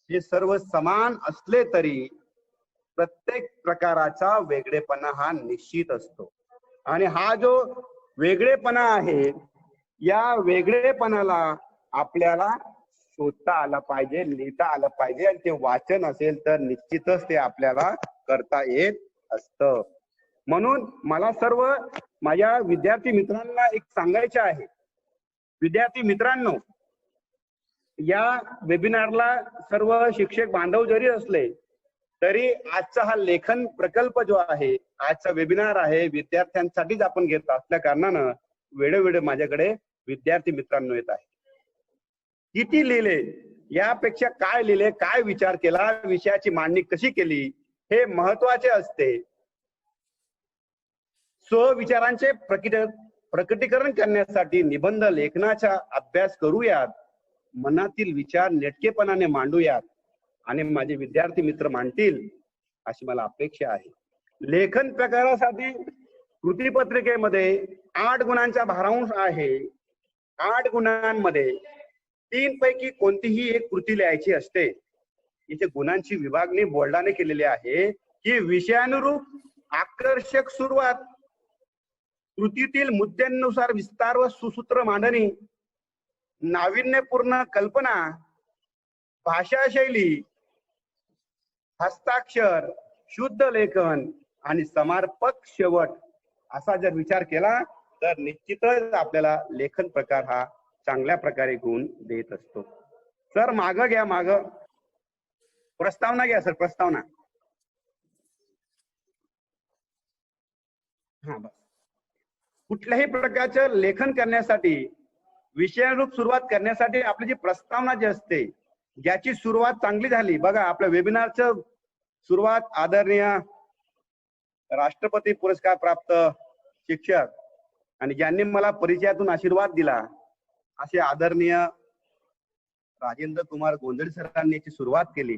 हे सर्व समान असले तरी प्रत्येक प्रकाराचा वेगळेपणा हा निश्चित असतो. आणि हा जो वेगळेपणा आहे, या वेगळेपणाला आपल्याला शोधता आला पाहिजे, लिहिता आलं पाहिजे. आणि ते वाचन असेल तर निश्चितच ते आपल्याला करता येत असतं. म्हणून मला सर्व माझ्या विद्यार्थी मित्रांना एक सांगायचे आहे. विद्यार्थी मित्रांनो, या वेबिनारला सर्व शिक्षक बांधव जरी असले तरी आजचा हा लेखन प्रकल्प जो आहे, आजचा वेबिनार आहे, विद्यार्थ्यांसाठीच आपण घेत असल्या कारणानं वेळोवेळी माझ्याकडे विद्यार्थी मित्रांनो येत आहे. किती लिहिले, यापेक्षा काय लिहिले, काय विचार केला, विषयाची मांडणी कशी केली, हे महत्वाचे असते. स्वविचारांचे प्रकटीकरण करण्यासाठी निबंध लेखनाचा अभ्यास करूयात, मनातील विचार नेटकेपणाने मांडूयात आणि माझे विद्यार्थी मित्र मांडतील अशी मला अपेक्षा आहे. लेखन प्रकारासाठी कृतीपत्रिकेमध्ये 8 गुणांचा भारांश आहे. 8 गुणांमध्ये 3 पैकी कोणतीही एक कृती लिहायची असते. इथे गुणांची विभागणी बोर्डाने केलेली आहे की विषयानुरूप आकर्षक सुरुवात, कृतीतील मुद्द्यांनुसार विस्तार व सुसूत्र मांडणी, नाविन्यपूर्ण कल्पना, भाषाशैली, हस्ताक्षर, शुद्ध लेखन आणि समर्पक शेवट असा जर विचार केला तर निश्चितच आपल्याला लेखन प्रकार हा चांगल्या प्रकारे गुण देत असतो. सर मागं घ्या, मागं प्रस्तावना घ्या सर, प्रस्तावना. हा बस. कुठल्याही प्रकारचं लेखन करण्यासाठी, विषयानुरूप सुरुवात करण्यासाठी आपली जी प्रस्तावना जी असते, ज्याची सुरुवात चांगली झाली, बघा आपल्या वेबिनारचं सुरुवात आदरणीय राष्ट्रपती पुरस्कार प्राप्त शिक्षक आणि ज्यांनी मला परिचयातून आशीर्वाद दिला असे आदरणीय राजेंद्र कुमार गोंधळी सरांनी याची सुरुवात केली.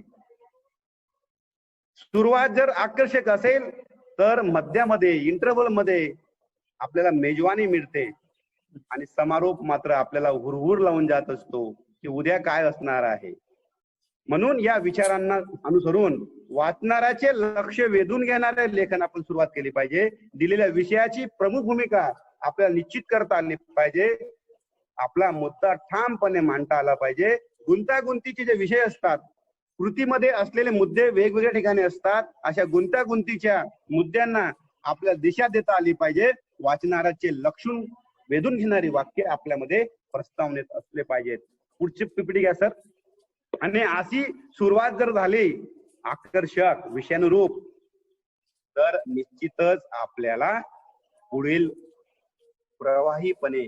सुरुवात जर आकर्षक असेल तर मध्यामध्ये, इंटरव्हल मध्ये आपल्याला मेजवानी मिळते आणि समारोप मात्र आपल्याला हुरहुर लावून जात असतो की उद्या काय असणार आहे. म्हणून या विचारांना अनुसरून वाचणाऱ्याचे लक्ष वेधून घेणारे लेखन आपण सुरुवात केली पाहिजे. दिलेल्या विषयाची प्रमुख भूमिका आपल्याला निश्चित करता आली पाहिजे. आपला मुद्दा ठामपणे मांडता आला पाहिजे. गुंतागुंतीचे जे विषय असतात, कृतीमध्ये असलेले मुद्दे वेगवेगळ्या ठिकाणी असतात, अशा गुंतागुंतीच्या मुद्द्यांना आपल्याला दिशा देता आली पाहिजे. वाचणाऱ्याचे लक्ष वेधून घेणारी वाक्य आपल्यामध्ये प्रस्तावनेत असले पाहिजेत. पुढची पीपीटी घ्या सर. आणि अशी सुरुवात जर झाली आकर्षक, विषयानुरूप, तर निश्चितच आपल्याला पुढील प्रवाहीपणे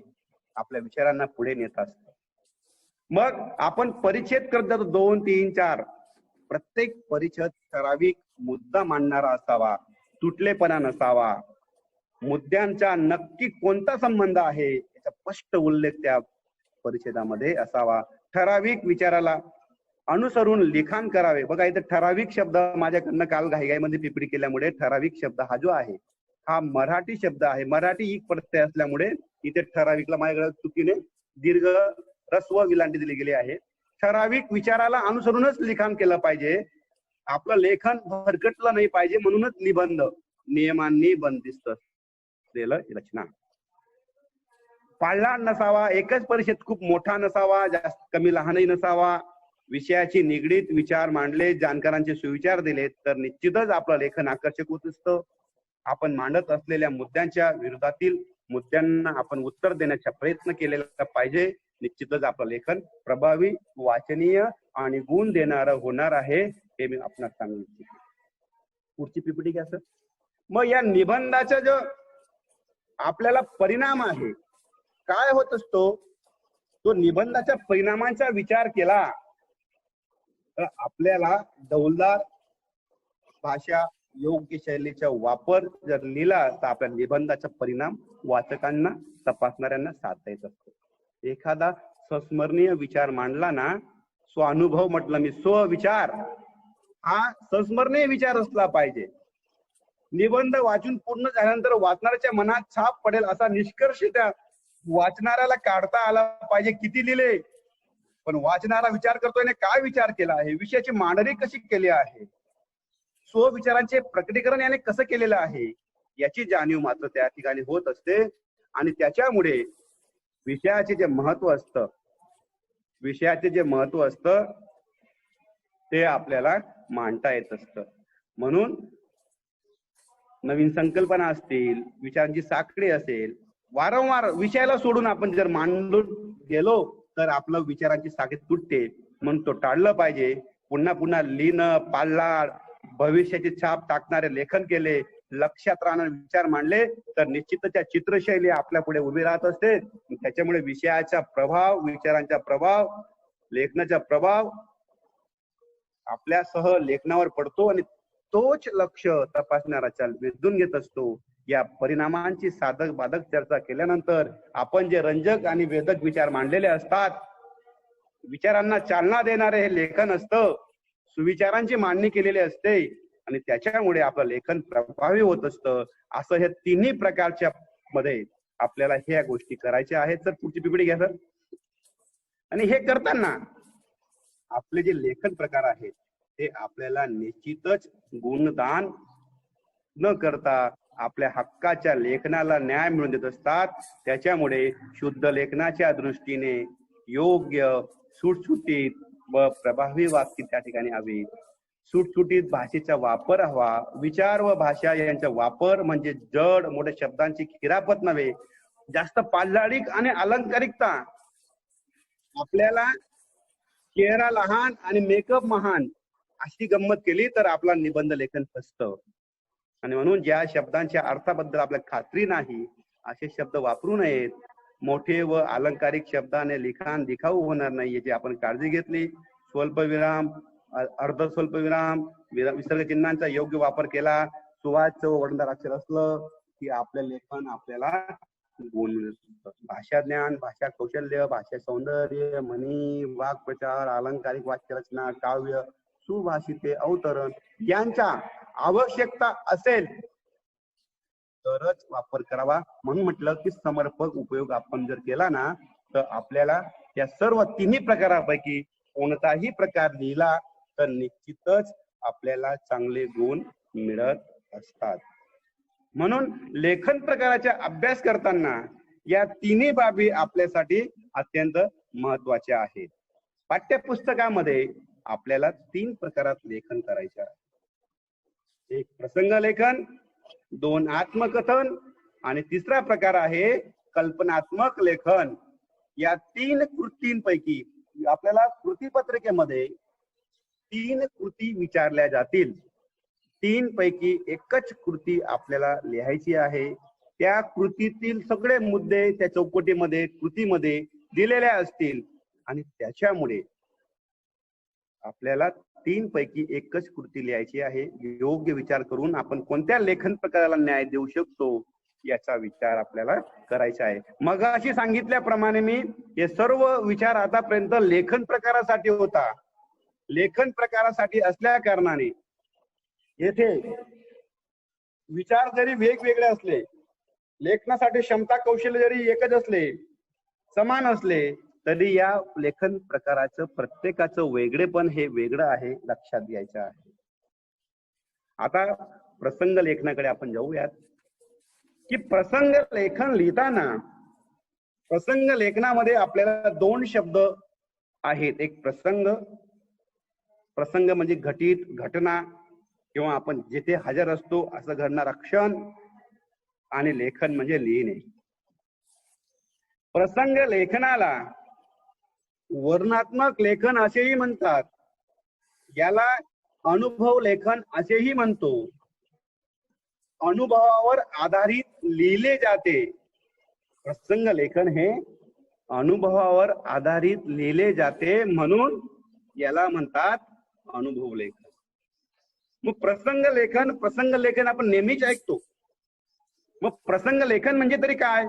आपल्या विचारांना पुढे नेत असतं. मग आपण परिच्छेद करत जातो 2, 3, 4. प्रत्येक परिच्छेद ठराविक मुद्दा मांडणारा असावा, तुटलेपणा नसावा, मुद्द्यांचा नक्की कोणता संबंध आहे याचा स्पष्ट उल्लेख त्या परिच्छेदामध्ये असावा. ठराविक विचाराला अनुसरून लिखाण करावे. बघा इथे ठराविक शब्द माझ्याकडनं काल घाईघाईमध्ये पीपीटी केल्यामुळे ठराविक शब्द हा जो आहे, हा मराठी शब्द आहे. मराठी एक प्रत्यय असल्यामुळे इथे ठराविकला माझ्याकडे चुकीने दीर्घ ह्रस्व विलांटी दिली गेली आहे. ठराविक विचाराला अनुसरूनच लिखाण केलं पाहिजे. आपलं लेखन भरकटलं नाही पाहिजे, म्हणूनच निबंध नियमांनी बंदिस्त असलेलं रचना. पाळला नसावा, एकच परिच्छेद खूप मोठा नसावा, जास्त कमी लहानही नसावा, विषयाची निगडीत विचार मांडले, जाणकारांचे सुविचार दिले तर निश्चितच आपलं लेखन आकर्षक होत असतं. आपण मांडत असलेल्या मुद्द्यांच्या विरोधातील मुद्द्यांना आपण उत्तर देण्याचा प्रयत्न केलेला पाहिजे. निश्चितच आपलं लेखन प्रभावी, वाचनीय आणि गुण देणारं होणार आहे, हे मी आपणास सांगू इच्छितो. पुढची पीपीटी घ्या सर. मग या निबंधाचा जो आपल्याला परिणाम आहे, काय होत असतो, तो निबंधाच्या परिणामांचा विचार केला तर आपल्याला डौलदार भाषा, योग्य शैलीचा वापर जर लिहिला तर आपल्या निबंधाचा परिणाम वाचकांना, तपासणाऱ्यांना साधता येत असतो. एखादा संस्मरणीय विचार मांडला ना, स्वानुभव म्हटलं मी, स्वविचार हा संस्मरणीय विचार असला पाहिजे. निबंध वाचून पूर्ण झाल्यानंतर वाचणाऱ्याच्या मनात छाप पडेल असा निष्कर्ष त्या वाचणाऱ्याला काढता आला पाहिजे. किती लिहिले, पण वाचणारा विचार करतोय, काय विचार केला आहे, विषयाची मांडणी कशी केली आहे, स्वविचारांचे प्रकटीकरण याने कसं केलेलं आहे, याची जाणीव मात्र त्या ठिकाणी होत असते. आणि त्याच्यामुळे विषयाचे जे महत्व असतं ते आपल्याला मांडता येत असतं. म्हणून नवीन संकल्पना असतील, विचारांची साखळी असेल, वारंवार विषयाला सोडून आपण जर मांडून गेलो तर आपलं विचारांची साखळी तुटते. म्हणून तो टाळलं पाहिजे. पुन्हा पुन्हा लिहिणं, पाळला, भविष्याची छाप टाकणारे लेखन केले, लक्षात राहणारे विचार मांडले तर निश्चितच त्या चित्रशैली आपल्या पुढे उभी राहत असते. त्याच्यामुळे विषयाचा प्रभाव, विचारांचा प्रभाव, लेखनाचा प्रभाव आपल्यासह लेखनावर पडतो आणि तोच लक्ष तपासणाऱ्याचा वेधून घेत असतो. या परिणामांची साधक बाधक चर्चा केल्यानंतर आपण जे रंजक आणि वेधक विचार मांडलेले असतात, विचारांना चालना देणारे हे लेखन असतं, सुविचारांची मांडणी केलेली असते आणि त्याच्यामुळे आपलं लेखन प्रभावी होत असतं. असं हे तिन्ही प्रकारच्या मध्ये आपल्याला ह्या गोष्टी करायच्या आहेत. तर पुढची पीपीटी घ्या सर. आणि हे करताना आपले जे लेखन प्रकार आहेत ते आपल्याला निश्चितच गुणदान न करता आपल्या हक्काच्या लेखनाला न्याय मिळवून देत असतात. त्याच्यामुळे शुद्ध लेखनाच्या दृष्टीने योग्य, सुटसुटीत व प्रभावी वाक्य त्या ठिकाणी हवी. सुटसुटीत भाषेचा वापर हवा. विचार व भाषा यांचा वापर म्हणजे जड मोठ्या शब्दांची खिरापत नव्हे, जास्त पाल्लाळिक आणि अलंकारिकता. आपल्याला चेहरा लहान आणि मेकअप महान अशी गंमत केली तर आपला निबंध लेखन फसतं. आणि म्हणून ज्या शब्दांच्या अर्थाबद्दल आपल्याला खात्री नाही असे शब्द वापरू नयेत. मोठे व अलंकारिक शब्दाने लिखाण दिखाऊ होणार नाही याची आपण काळजी घेतली. स्वल्पविराम, अर्ध स्वल्पविराम, विसर्ग चिन्हांचा योग्य वापर केला, सुवाच्य व वडणदार अक्षर असलं की आपलं लेखन आपल्याला गुण मिळत. भाषा ज्ञान, भाषा कौशल्य, भाषा सौंदर्य, म्हणी, वाक्प्रचार, अलंकारिक वाक्यरचना, काव्य, सुभाषिते, अवतरण यांच्या आवश्यकता असेल तरच वापर करावा. म्हणून म्हटलं की समर्पक उपयोग आपण जर केला ना तर आपल्याला या सर्व तिन्ही प्रकारापैकी कोणताही प्रकार लिहिला तर निश्चितच आपल्याला चांगले गुण मिळत असतात. म्हणून लेखन प्रकाराचा अभ्यास करताना या तिन्ही बाबी आपल्यासाठी अत्यंत महत्वाच्या आहेत. पाठ्यपुस्तकामध्ये आपल्याला 3 प्रकारात लेखन करायचे आहे. एक प्रसंग लेखन, 2 आत्मकथन आणि तिसरा प्रकार आहे कल्पनात्मक लेखन. या 3 कृतींपैकी आपल्याला कृतीपत्रिकेमध्ये 3 कृती विचारल्या जातील. 3 पैकी एकच कृती आपल्याला लिहायची आहे. त्या कृतीतील सगळे मुद्दे त्या चौकटीमध्ये, कृतीमध्ये दिलेल्या असतील आणि त्याच्यामुळे आपल्याला 3 पैकी एकच कृती लिहायची आहे. योग्य विचार करून आपण कोणत्या लेखन प्रकाराला न्याय देऊ शकतो याचा विचार आपल्याला करायचा आहे. मग अशी सांगितल्याप्रमाणे मी हे सर्व विचार आतापर्यंत लेखन प्रकारासाठी होता. लेखन प्रकारासाठी असल्या कारणाने येथे विचार जरी वेगवेगळे असले, लेखनासाठी क्षमता कौशल्य जरी एकच असले, समान असले, तरी या लेखन प्रकाराचं प्रत्येकाचं वेगळेपण हे वेगळं आहे, लक्षात घ्यायचं आहे. आता प्रसंग लेखनाकडे आपण जाऊयात की प्रसंग लेखन लिहिताना प्रसंग लेखनामध्ये आपल्याला दोन शब्द आहेत. एक प्रसंग, प्रसंग म्हणजे घटित घटना किंवा आपण जिथे हजर असतो असं घडणारा क्षण, आणि लेखन म्हणजे लिहिणे. प्रसंग लेखनाला वर्णनात्मक लेखन असेही म्हणतात, याला अनुभव लेखन असेही म्हणतो. अनुभवावर आधारित लिहिले जाते. प्रसंग लेखन हे अनुभवावर आधारित लिहिले जाते, म्हणून याला म्हणतात अनुभव लेखन. मग प्रसंग लेखन आपण नेहमीच ऐकतो. मग प्रसंग लेखन म्हणजे तरी काय?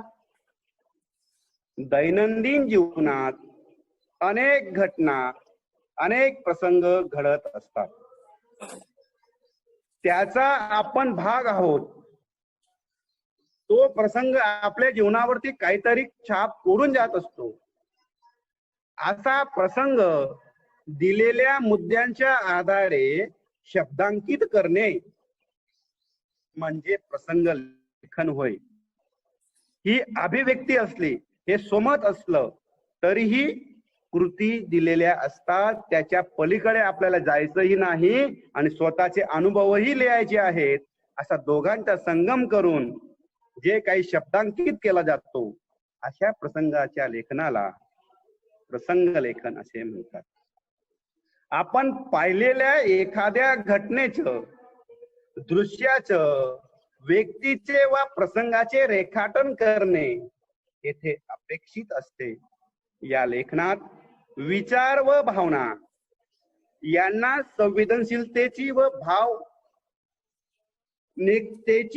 दैनंदिन जीवनात अनेक घटना, अनेक प्रसंग घडत असतात. त्याचा आपण भाग आहोत. तो प्रसंग आपल्या जीवनावरती काहीतरी छाप सोडून जात असतो. असा प्रसंग दिलेल्या मुद्द्यांच्या आधारे शब्दांकित करणे म्हणजे प्रसंग लेखन होय. ही अभिव्यक्ती असली, हे स्वमत असलं तरीही कृती दिलेल्या असतात. त्याच्या पलीकडे आपल्याला जायचंही नाही आणि स्वतःचे अनुभवही लिहायचे आहेत. असा दोघांचा संगम करून जे काही शब्दांकित केला जातो, अशा प्रसंगाच्या लेखनाला प्रसंग लेखन असे म्हणतात. आपण पाहिलेल्या एखाद्या घटनेचं, दृश्याचं, व्यक्तीचे वा प्रसंगाचे रेखाटन करणे येथे अपेक्षित असते. या लेखनात विचार व भावना यांना संवेदनशीलतेची व भावनिकतेची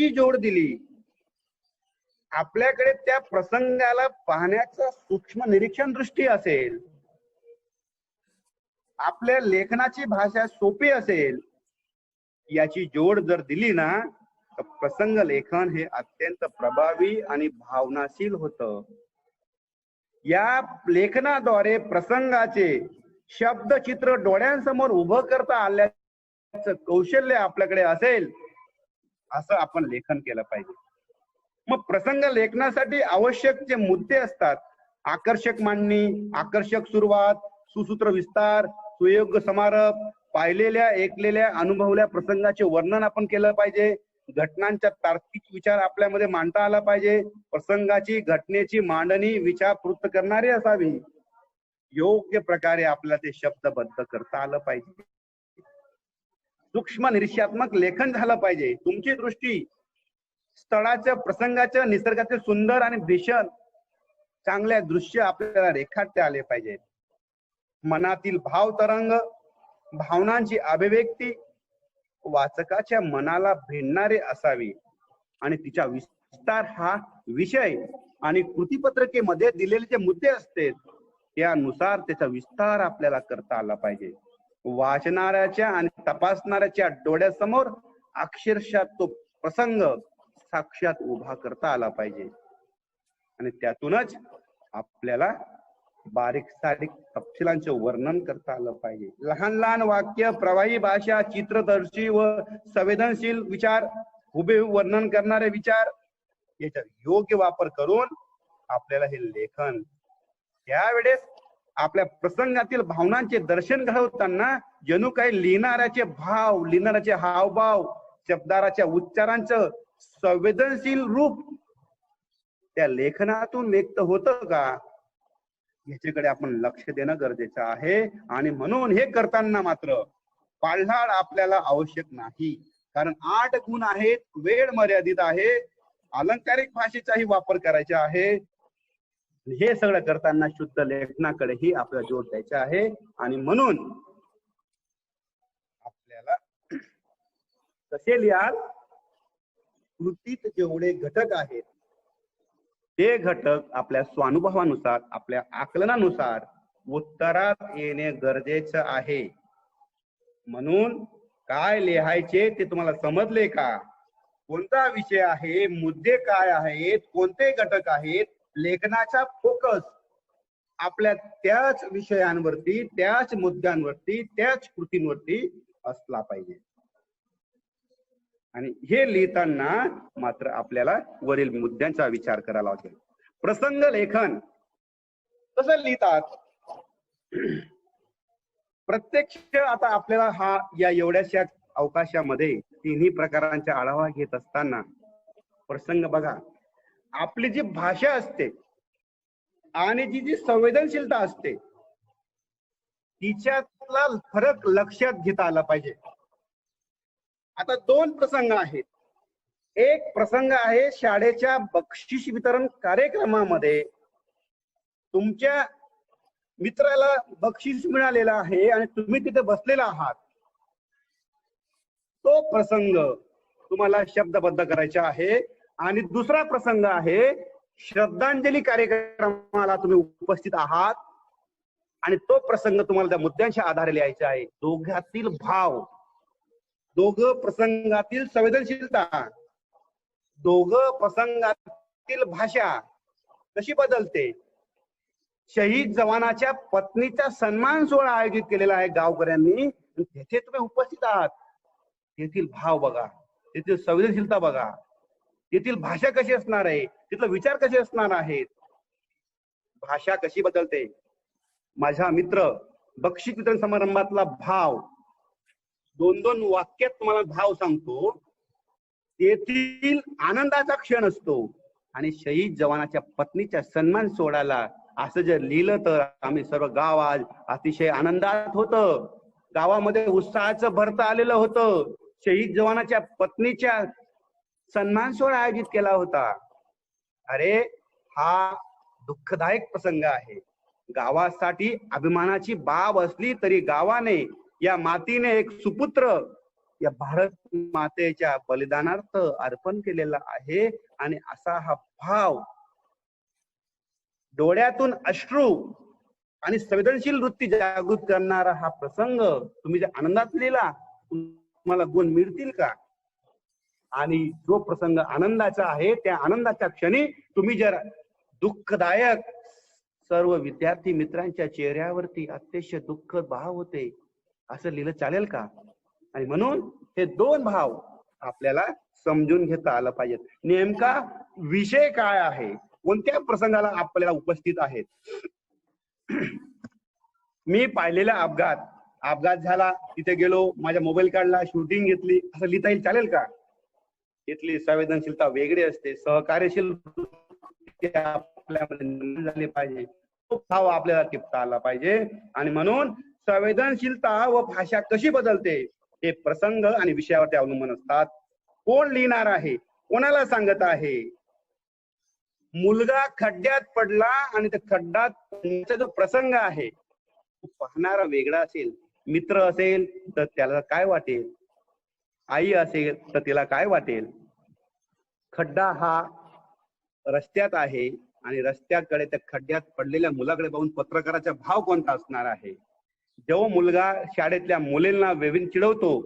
जोड दिली. आपल्याकडे त्या प्रसंगाला पाहण्याचा सूक्ष्म निरीक्षण दृष्टी असेल, आपल्या लेखनाची भाषा सोपी असेल, याची जोड जर दिली ना, तर प्रसंग लेखन हे अत्यंत प्रभावी आणि भावनाशील होतं. या लेखनाद्वारे प्रसंगाचे शब्दचित्र डोळ्यांसमोर उभं करता आल्याचं कौशल्य आपल्याकडे असेल, असं आपण लेखन केलं पाहिजे. मग प्रसंग लेखनासाठी आवश्यक जे मुद्दे असतात, आकर्षक मांडणी, आकर्षक सुरुवात, सुसूत्र विस्तार, सुयोग्य समारोप, पाहिलेल्या, ऐकलेल्या, अनुभवल्या प्रसंगाचे वर्णन आपण केलं पाहिजे. घटनांचा तार्किक विचार आपल्यामध्ये मांडता आला पाहिजे. प्रसंगाची, घटनेची मांडणी विचारपूर्त करणारी असावी. योग्य प्रकारे आपल्याला ते शब्दबद्ध करता आलं पाहिजे. सूक्ष्म निरीक्षात्मक लेखन झालं पाहिजे. तुमची दृष्टी स्थळाच्या, प्रसंगाच्या, निसर्गाचे सुंदर आणि भीषण चांगल्या दृश्य आपल्याला रेखाटता आले पाहिजे. मनातील भाव तरंग, भावनांची अभिव्यक्ती वाचकाच्या मनाला भिडणारे असावी आणि तिचा विस्तार हा विषय आणि कृतीपत्रकेमध्ये दिलेले जे मुद्दे असते त्यानुसार त्याचा विस्तार आपल्याला करता आला पाहिजे. वाचणाऱ्याच्या आणि तपासणाऱ्याच्या डोळ्यासमोर अक्षरशः तो प्रसंग साक्षात उभा करता आला पाहिजे आणि त्यातूनच आपल्याला बारीक सारीक तपशिलांचे वर्णन करता आलं पाहिजे. लहान लहान वाक्य, प्रवाही भाषा, चित्रदर्शी व संवेदनशील विचार, उभे वर्णन करणारे विचार याचा योग्य वापर करून आपल्याला हे लेखन त्यावेळेस आपल्या प्रसंगातील भावनांचे दर्शन घडवताना जणू काही लिहिणाऱ्याचे भाव, लिहिणाऱ्याचे हावभाव, शब्दाराच्या उच्चारांचं संवेदनशील रूप त्या लेखनातून व्यक्त होतं का, याच्याकडे आपण लक्ष देणं गरजेचं आहे. आणि म्हणून हे करताना मात्र पाढाळ आपल्याला आवश्यक नाही, कारण 8 गुण आहेत, वेळ मर्यादित आहे, अलंकारिक भाषेचाही वापर करायचा आहे. हे सगळं करताना शुद्ध लेखनाकडेही आपल्याला जोर द्यायचा आहे. आणि म्हणून आपल्याला कसे लिहाल, कृतीत जेवढे घटक आहेत ते घटक आपल्या स्वानुभवानुसार, आपल्या आकलनानुसार उत्तरात येणे गरजेचं आहे. म्हणून काय लिहायचे ते तुम्हाला समजले का? कोणता विषय आहे, मुद्दे काय आहेत, कोणते घटक आहेत, लेखनाचा फोकस आपल्या त्याच विषयांवरती, त्याच मुद्द्यांवरती, त्याच कृतींवरती असला पाहिजे. आणि हे लिहिताना मात्र आपल्याला वरील मुद्द्यांचा विचार करावा लागेल. प्रसंग लेखन कसं लिहितात? प्रत्यक्ष आता आपल्याला हा या एवढ्याशा अवकाशामध्ये तिन्ही प्रकारांचा आढावा घेत असताना प्रसंग बघा, आपली जी भाषा असते आणि जी संवेदनशीलता असते तिच्यातला फरक लक्षात घेता आला पाहिजे. आता दोन प्रसंग आहेत. एक प्रसंग आहे शाळेच्या बक्षीस वितरण कार्यक्रमामध्ये तुमच्या मित्राला बक्षीस मिळालेला आहे आणि तुम्ही तिथे बसलेला आहात. तो प्रसंग तुम्हाला शब्दबद्ध करायचा आहे. आणि दुसरा प्रसंग आहे श्रद्धांजली कार्यक्रमाला तुम्ही उपस्थित आहात आणि तो प्रसंग तुम्हाला त्या मुद्द्यांच्या आधारे लिहायचा आहे. दोघातील भाव, दोघं प्रसंगातील संवेदनशीलता, दोघं प्रसंगातील भाषा कशी बदलते. शहीद जवानाच्या पत्नीचा सन्मान सोहळा आयोजित केलेला आहे गावकऱ्यांनी, तेथे तुम्ही उपस्थित आहात. तेथील भाव बघा, तेथील संवेदनशीलता बघा, तेथील भाषा कशी असणार आहे, तिथले विचार कसे असणार आहेत, भाषा कशी बदलते. माझा मित्र बक्षीस वितरण समारंभातला भाव, दोन दोन वाक्यात तुम्हाला भाव सांगतो. तेथील आनंदाचा क्षण असतो आणि शहीद जवानाच्या पत्नीच्या सन्मान सोहळ्याला असं जर लिहिलं तर आम्ही सर्व गाव आज अतिशय आनंदात होतं. गावामध्ये उत्साहाचं भरतं आलेलं होतं. शहीद जवानाच्या पत्नीच्या सन्मान सोहळा आयोजित केला होता. अरे हा दुःखदायक प्रसंग आहे. गावासाठी अभिमानाची बाब असली तरी गावाने, या मातीने एक सुपुत्र या भारत मातेच्या बलिदानार्थ अर्पण केलेला आहे. आणि असा हा भाव, डोळ्यातून अश्रू आणि संवेदनशील वृत्ती जागृत करणारा हा प्रसंग तुम्ही जर आनंदात लिहिला, तुम्हाला गुण मिळतील का? आणि जो प्रसंग आनंदाचा आहे त्या आनंदाच्या क्षणी तुम्ही जर दुःखदायक, सर्व विद्यार्थी मित्रांच्या चेहऱ्यावरती अतिशय दुःख भाव होते असं लिहिलं चालेल का? आणि म्हणून हे दोन भाव आपल्याला समजून घेता आलं पाहिजे. नेमका विषय काय आहे, कोणत्या प्रसंगाला आपल्याला उपस्थित आहेत. मी पाहिलेला अपघात झाला, तिथे गेलो, माझा मोबाईल काढला, शूटिंग घेतली, असं लिहिता येईल चालेल का? इथली संवेदनशीलता वेगळी असते. सहकार्यशील आपल्यामध्ये निर्माण झाले पाहिजे, तो भाव आपल्याला टिपता आला पाहिजे. आणि म्हणून संवेदनशीलता व भाषा कशी बदलते हे प्रसंग आणि विषयावरती अवलंबून असतात. कोण लिहिणार आहे, कोणाला सांगत आहे. मुलगा खड्ड्यात पडला आणि त्या खड्ड्यात पडण्याचा जो प्रसंग आहे तो पाहणारा वेगळा असेल. मित्र असेल तर त्याला काय वाटेल, आई असेल तर तिला काय वाटेल. खड्डा हा रस्त्यात आहे आणि रस्त्याकडे त्या खड्ड्यात पडलेल्या मुलाकडे पाहून पत्रकाराचा भाव कोणता असणार आहे. जेव्हा मुलगा शाळेतल्या मुलींना वेवीन चिडवतो,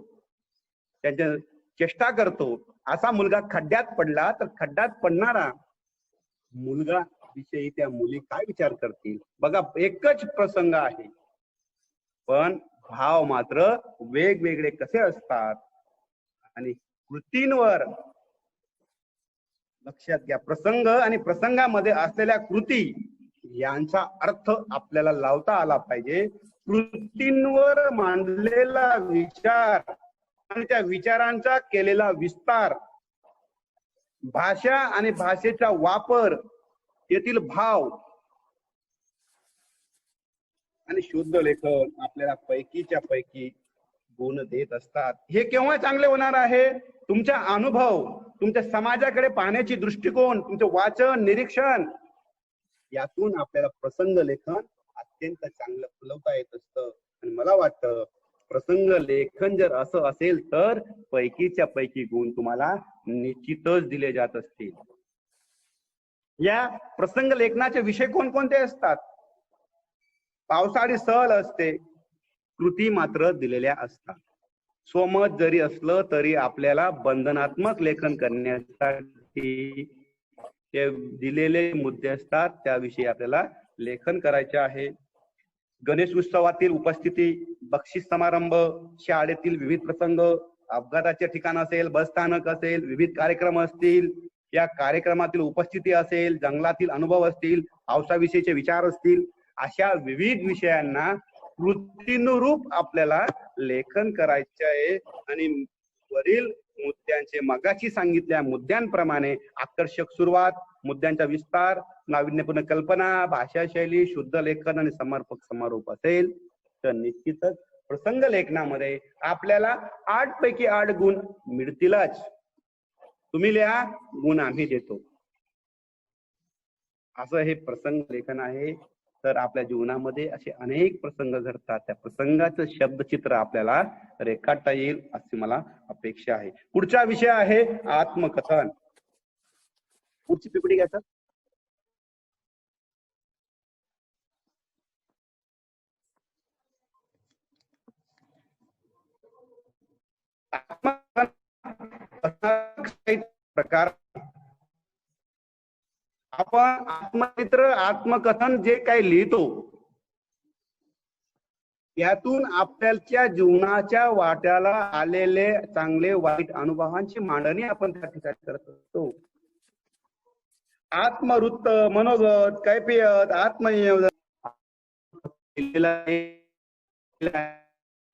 त्यांच्या चेष्टा करतो, असा मुलगा खड्ड्यात पडला तर खड्ड्यात पडणारा मुलगा विषयी त्या मुली काय विचार करतील. बघा, एकच प्रसंग आहे पण भाव मात्र वेगवेगळे कसे असतात. आणि कृतींवर लक्षात घ्या, प्रसंग आणि प्रसंगामध्ये असलेल्या कृती यांचा अर्थ आपल्याला लावता आला पाहिजे. कृतींवर मांडलेला विचार आणि त्या विचारांचा केलेला विस्तार, भाषा आणि भाषेचा वापर, येथील भाव आणि शुद्ध लेखन आपल्याला पैकीच्या पैकी गुण देत असतात. हे केव्हा चांगले होणार आहे? तुमचा अनुभव, तुमच्या समाजाकडे पाहण्याची दृष्टिकोन, तुमचं वाचन, निरीक्षण, यातून आपल्याला प्रसंग लेखन अत्यंत चांगलं फुलवता येत असतं. आणि मला वाटतं प्रसंग लेखन जर असं असेल तर पैकीच्या पैकी गुण तुम्हाला निश्चितच दिले जात असतील. या प्रसंग लेखनाचे विषय कोणकोणते असतात? पावसाळी सहल असते, कृती मात्र दिलेल्या असतात. स्वमत जरी असलं तरी आपल्याला बंधनात्मक लेखन करण्यासाठी ते दिलेले मुद्दे असतात त्याविषयी आपल्याला लेखन करायचे आहे. गणेश उत्सवातील उपस्थिती, बक्षीस समारंभ, शाळेतील विविध प्रसंग, अपघाताचे ठिकाण असेल, बस स्थानक असेल, विविध कार्यक्रम असतील, या कार्यक्रमातील उपस्थिती असेल, जंगलातील अनुभव असतील, पावसाविषयीचे विचार असतील, अशा विविध विषयांना कृतीनुरूप आपल्याला लेखन करायचे आहे. आणि वरील मुद्द्यांचे मगाशी सांगितल्या मुद्द्यांप्रमाणे आकर्षक सुरुवात, मुद्द्यांचा विस्तार, नाविन्यपूर्ण कल्पना, भाषा शैली, शुद्ध लेखन आणि समर्पक समारोप असेल तर निश्चितच प्रसंग लेखनामध्ये आपल्याला 8 पैकी 8 गुण मिळतीलच. तुम्ही लिहा, गुण आम्ही देतो, असं हे प्रसंग लेखन आहे. तर आपल्या जीवनामध्ये असे अनेक प्रसंग घडतात, त्या प्रसंगाचं शब्दचित्र आपल्याला रेखाटता येईल अशी मला अपेक्षा आहे. पुढचा विषय आहे आत्मकथन. पुढची पिपडी घ्या सर. प्रकार आपण आत्मचित्र, आत्मकथन जे काही लिहितो यातून आपल्याच्या जीवनाच्या वाट्याला आलेले चांगले वाईट अनुभवांची मांडणी आपण त्या ठिकाणी करत असतो. आत्मवृत्त, मनोगत, कैफियत, आत्मनिवेदन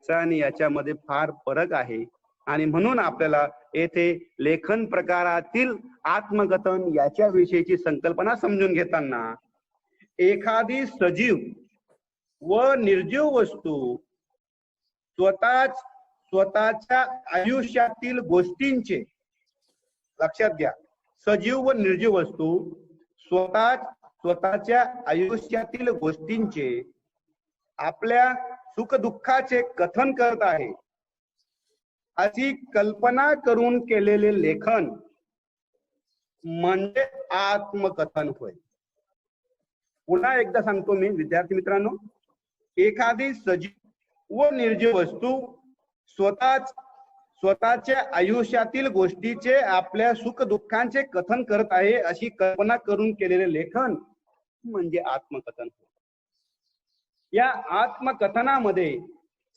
आणि याच्यामध्ये फार फरक आहे. आणि म्हणून आपल्याला येथे लेखन प्रकारातील आत्मकथन याच्या विषयीची संकल्पना समजून घेताना एखादी सजीव व निर्जीव वस्तू स्वतःच्या आयुष्यातील गोष्टींचे, लक्षात घ्या, सजीव व निर्जीव वस्तू स्वतःच्या आयुष्यातील गोष्टींचे आपल्या सुखदुःखाचे कथन करत आहे अशी कल्पना करून केलेले लेखन म्हणजे आत्मकथन होय. पुन्हा एकदा सांगतो मी विद्यार्थी मित्रांनो, एखादी सजीव व निर्जीव वस्तू स्वतःच्या आयुष्यातील गोष्टीचे आपल्या सुख दुःखांचे कथन करत आहे अशी कल्पना करून केलेले लेखन म्हणजे आत्मकथन. या आत्मकथनामध्ये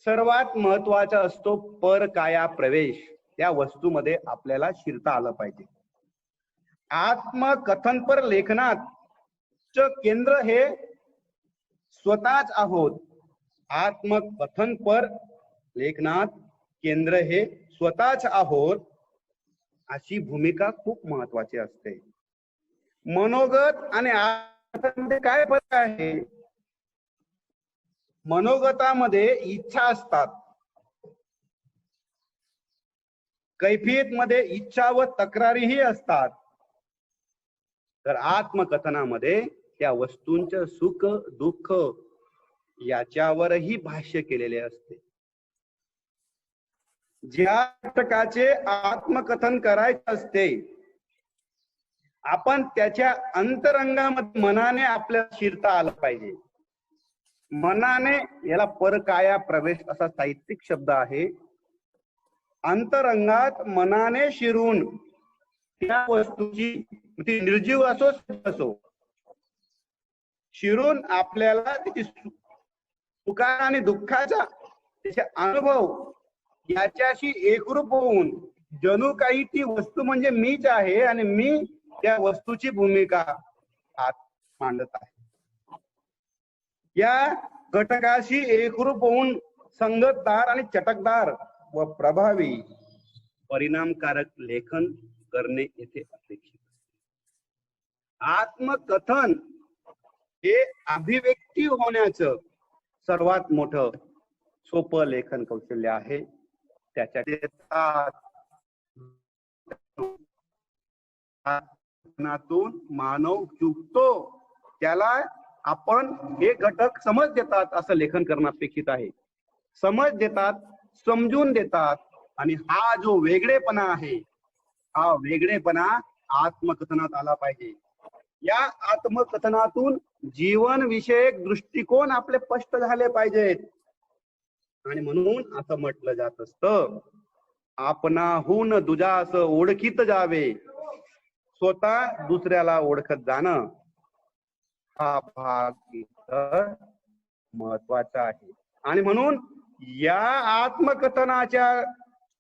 सर्वात महत्वाचा असतो परकाया प्रवेश. त्या वस्तूमध्ये आपल्याला शिरता आलं पाहिजे. आत्मकथनपर लेखनात केंद्र हे स्वतःच आहोत. आत्मकथनपर लेखनात केंद्र हे स्वतःच आहोत अशी भूमिका खूप महत्वाची असते. मनोगत आणि आत्मकथनामध्ये काय फरक आहे? मनोगतामध्ये इच्छा असतात, कैफियतमध्ये इच्छा व तक्रारीही असतात. तर आत्मकथनामध्ये त्या वस्तूंचं सुख दुःख याच्यावरही भाष्य केलेले असते. ज्या घटकाचे आत्मकथन करायचे असते आपण त्याच्या अंतरंगामध्ये मनाने आपल्याला शिरता आलं पाहिजे. मनाने, याला परकाया प्रवेश असा साहित्यिक शब्द आहे. अंतरंगात मनाने शिरून त्या वस्तूची, ती निर्जीव असो शिरून आपल्याला त्याची सुखा आणि दुःखाचा त्याचे अनुभव याच्याशी एकरूप होऊन जणू काही ती वस्तू म्हणजे मीच आहे आणि मी त्या वस्तूची भूमिका मांडत आहे. या घटकाशी एकरूप होऊन संगतदार आणि चटकदार व प्रभावी परिणामकारक लेखन करणे येथे अपेक्षित. आत्मकथन हे अभिव्यक्ती होण्याचं सर्वात मोठं सोपं लेखन कौशल्य आहे. त्याच्यातून मानव चुकतो, त्याला आपण हे घटक समज देतात असं लेखन करणं अपेक्षित आहे. समज देतात, समजून देतात. आणि हा जो वेगळेपणा आहे, हा वेगळेपणा आत्मकथनात आला पाहिजे. या आत्मकथनातून जीवन विषयक दृष्टिकोन आपले स्पष्ट झाले पाहिजेत. आणि म्हणून असं म्हटलं जात असतं, आपणाहून दुजास ओळखीत जावे, स्वतः दुसऱ्याला ओळखत जाणं हा भाग इथं महत्वाचा आहे. आणि म्हणून या आत्मकथनाच्या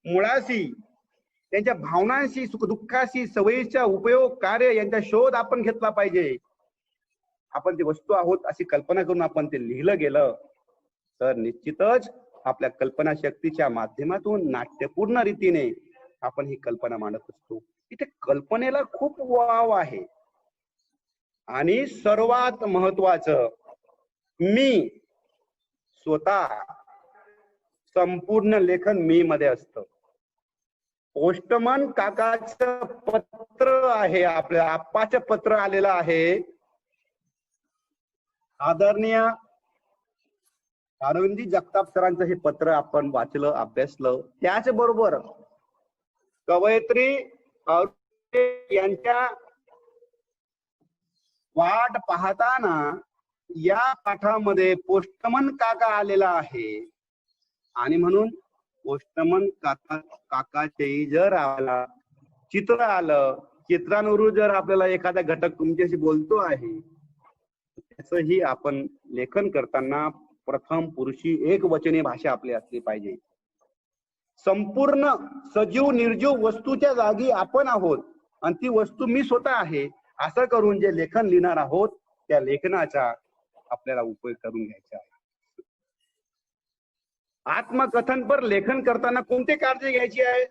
मुळाशी, त्यांच्या भावनांशी, सुखदुःखाशी, सवयीचा उपयोग, कार्य यांचा शोध आपण घेतला पाहिजे. आपण ती वस्तू आहोत अशी कल्पना करून आपण ते लिहिलं गेलं तर निश्चितच आपल्या कल्पना शक्तीच्या माध्यमातून नाट्यपूर्ण रीतीने आपण ही कल्पना मांडत असतो. इथे कल्पनेला खूप वाव आहे. आणि सर्वात महत्वाचं, मी स्वतः, संपूर्ण लेखन मी मध्ये असतं. पोस्टमन काकाचं पत्र आहे, आपल्या आप्पाचं पत्र आलेलं आहे. आदरणीय अरविंदी जगताप सरांचं हे पत्र आपण वाचलं, अभ्यासलं. त्याचबरोबर कवयित्री यांच्या वाट पाहताना या पाठामध्ये पोस्टमन काका आलेला आहे. आणि म्हणून पोस्टमन काकाचेही जर आपल्याला चित्र आलं, चित्रांवरून जर आपल्याला एखादा घटक तुमच्याशी बोलतो आहे, त्याचंही आपण लेखन करताना प्रथम पुरुषी एकवचनी भाषा आपली असली पाहिजे. संपूर्ण सजीव निर्जीव वस्तूच्या जागी आपण आहोत आणि ती वस्तू मी स्वतः आहे, असं करून जे लेखन लिहिणार आहोत त्या लेखनाचा आपल्याला उपयोग करून घ्यायचा आहे. आत्मकथनपर लेखन करताना कोणती काळजी घ्यायची आहे?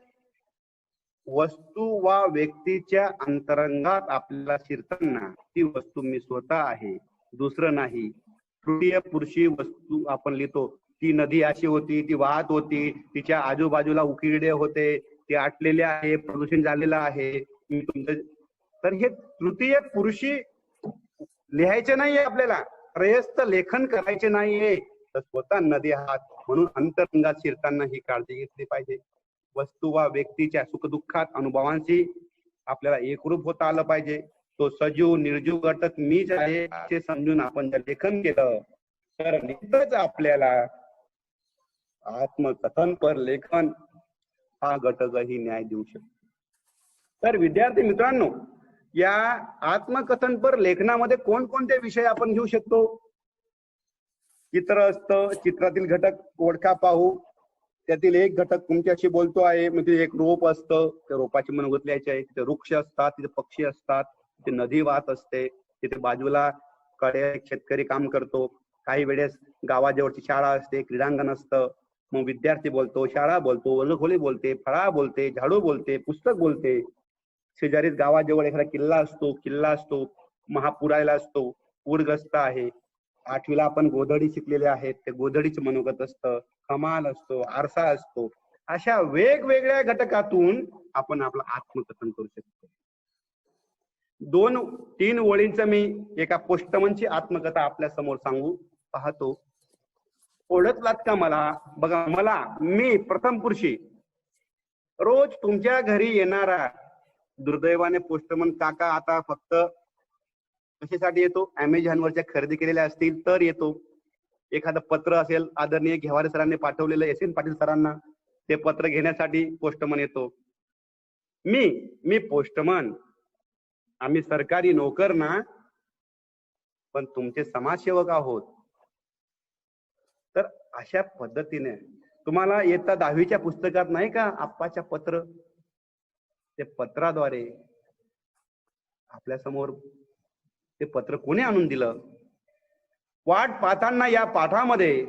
वस्तू वा व्यक्तीच्या अंतरंगात आपल्याला शिरताना ती वस्तू मी स्वतः आहे, दुसरं नाही. तृतीय पुरुषी वस्तू आपण लिहितो, ती नदी अशी होती, ती वाहत होती, तिच्या आजूबाजूला उकिरडे होते, ते आटलेले आहे, प्रदूषण झालेलं आहे. मी तुमचं तर हे तृतीय पुरुषी लिहायचे नाहीये, आपल्याला प्रयस्त लेखन करायचे नाहीये. तर स्वतः नदी आहात म्हणून अंतरंगात शिरताना ही काळजी घेतली पाहिजे. वस्तू वा व्यक्तीच्या सुखदुःखात अनुभवांशी आपल्याला एकरूप होता आलं पाहिजे. तो सजीव निर्जीव घटक मीच आहे असे समजून आपण जर लेखन केलं तर निश्चितच आपल्याला आत्मकथन पर लेखन हा घटकही न्याय देऊ शकतो. तर विद्यार्थी मित्रांनो, या आत्मकथन पर लेखनामध्ये कोणकोणते विषय आपण घेऊ शकतो? चित्र असतं, चित्रातील घटक ओळखा, पाहू. त्यातील एक घटक तुमच्याशी बोलतो आहे, म्हणजे एक रोप असतं, त्या रोपाची मनोगत लिहायची आहे. तिथे वृक्ष असतात, तिथे पक्षी असतात, तिथे नदी वाहत असते, तिथे बाजूला कडे शेतकरी काम करतो. काही वेळेस गावाजवळची शाळा असते, क्रीडांगण असतं. मग विद्यार्थी बोलतो, शाळा बोलतो, वर्गखोली बोलते, फळा बोलते, झाडू बोलते, पुस्तक बोलते. शेजारीच गावाजवळ एखादा किल्ला असतो, महापुरायला असतो, पूरग्रस्त आहे. 8वीला आपण गोधडी शिकलेले आहेत, ते गोधडीचं मनोगत असतं, कमाल असतो, आरसा असतो. अशा वेगवेगळ्या घटकातून आपण आपलं आत्मकथन करू शकतो. 2-3 ओळींचं मी एका पोस्टमनची आत्मकथा आपल्या समोर सांगू पाहतो. ओळखलात का मला? बघा, मी प्रथम पुरुषी रोज तुमच्या घरी येणारा. दुर्दैवाने पोस्टमन काका आता फक्त कशासाठी येतो? अमेझॉनवरच्या खरेदी केलेल्या असतील तर येतो. एखादं पत्र असेल आदरणीय घेवारे सरांनी पाठवलेलं SN पाटील सरांना, ते पत्र घेण्यासाठी पोस्टमन येतो. मी पोस्टमन, आम्ही सरकारी नोकर ना, पण तुमचे समाजसेवक आहोत. तर अशा पद्धतीने तुम्हाला येता 10वीच्या पुस्तकात नाही का आप्पाच्या पत्र, ते पत्राद्वारे आपल्या समोर ते पत्र कोणी आणून दिलं? वाट पाहताना या पाठामध्ये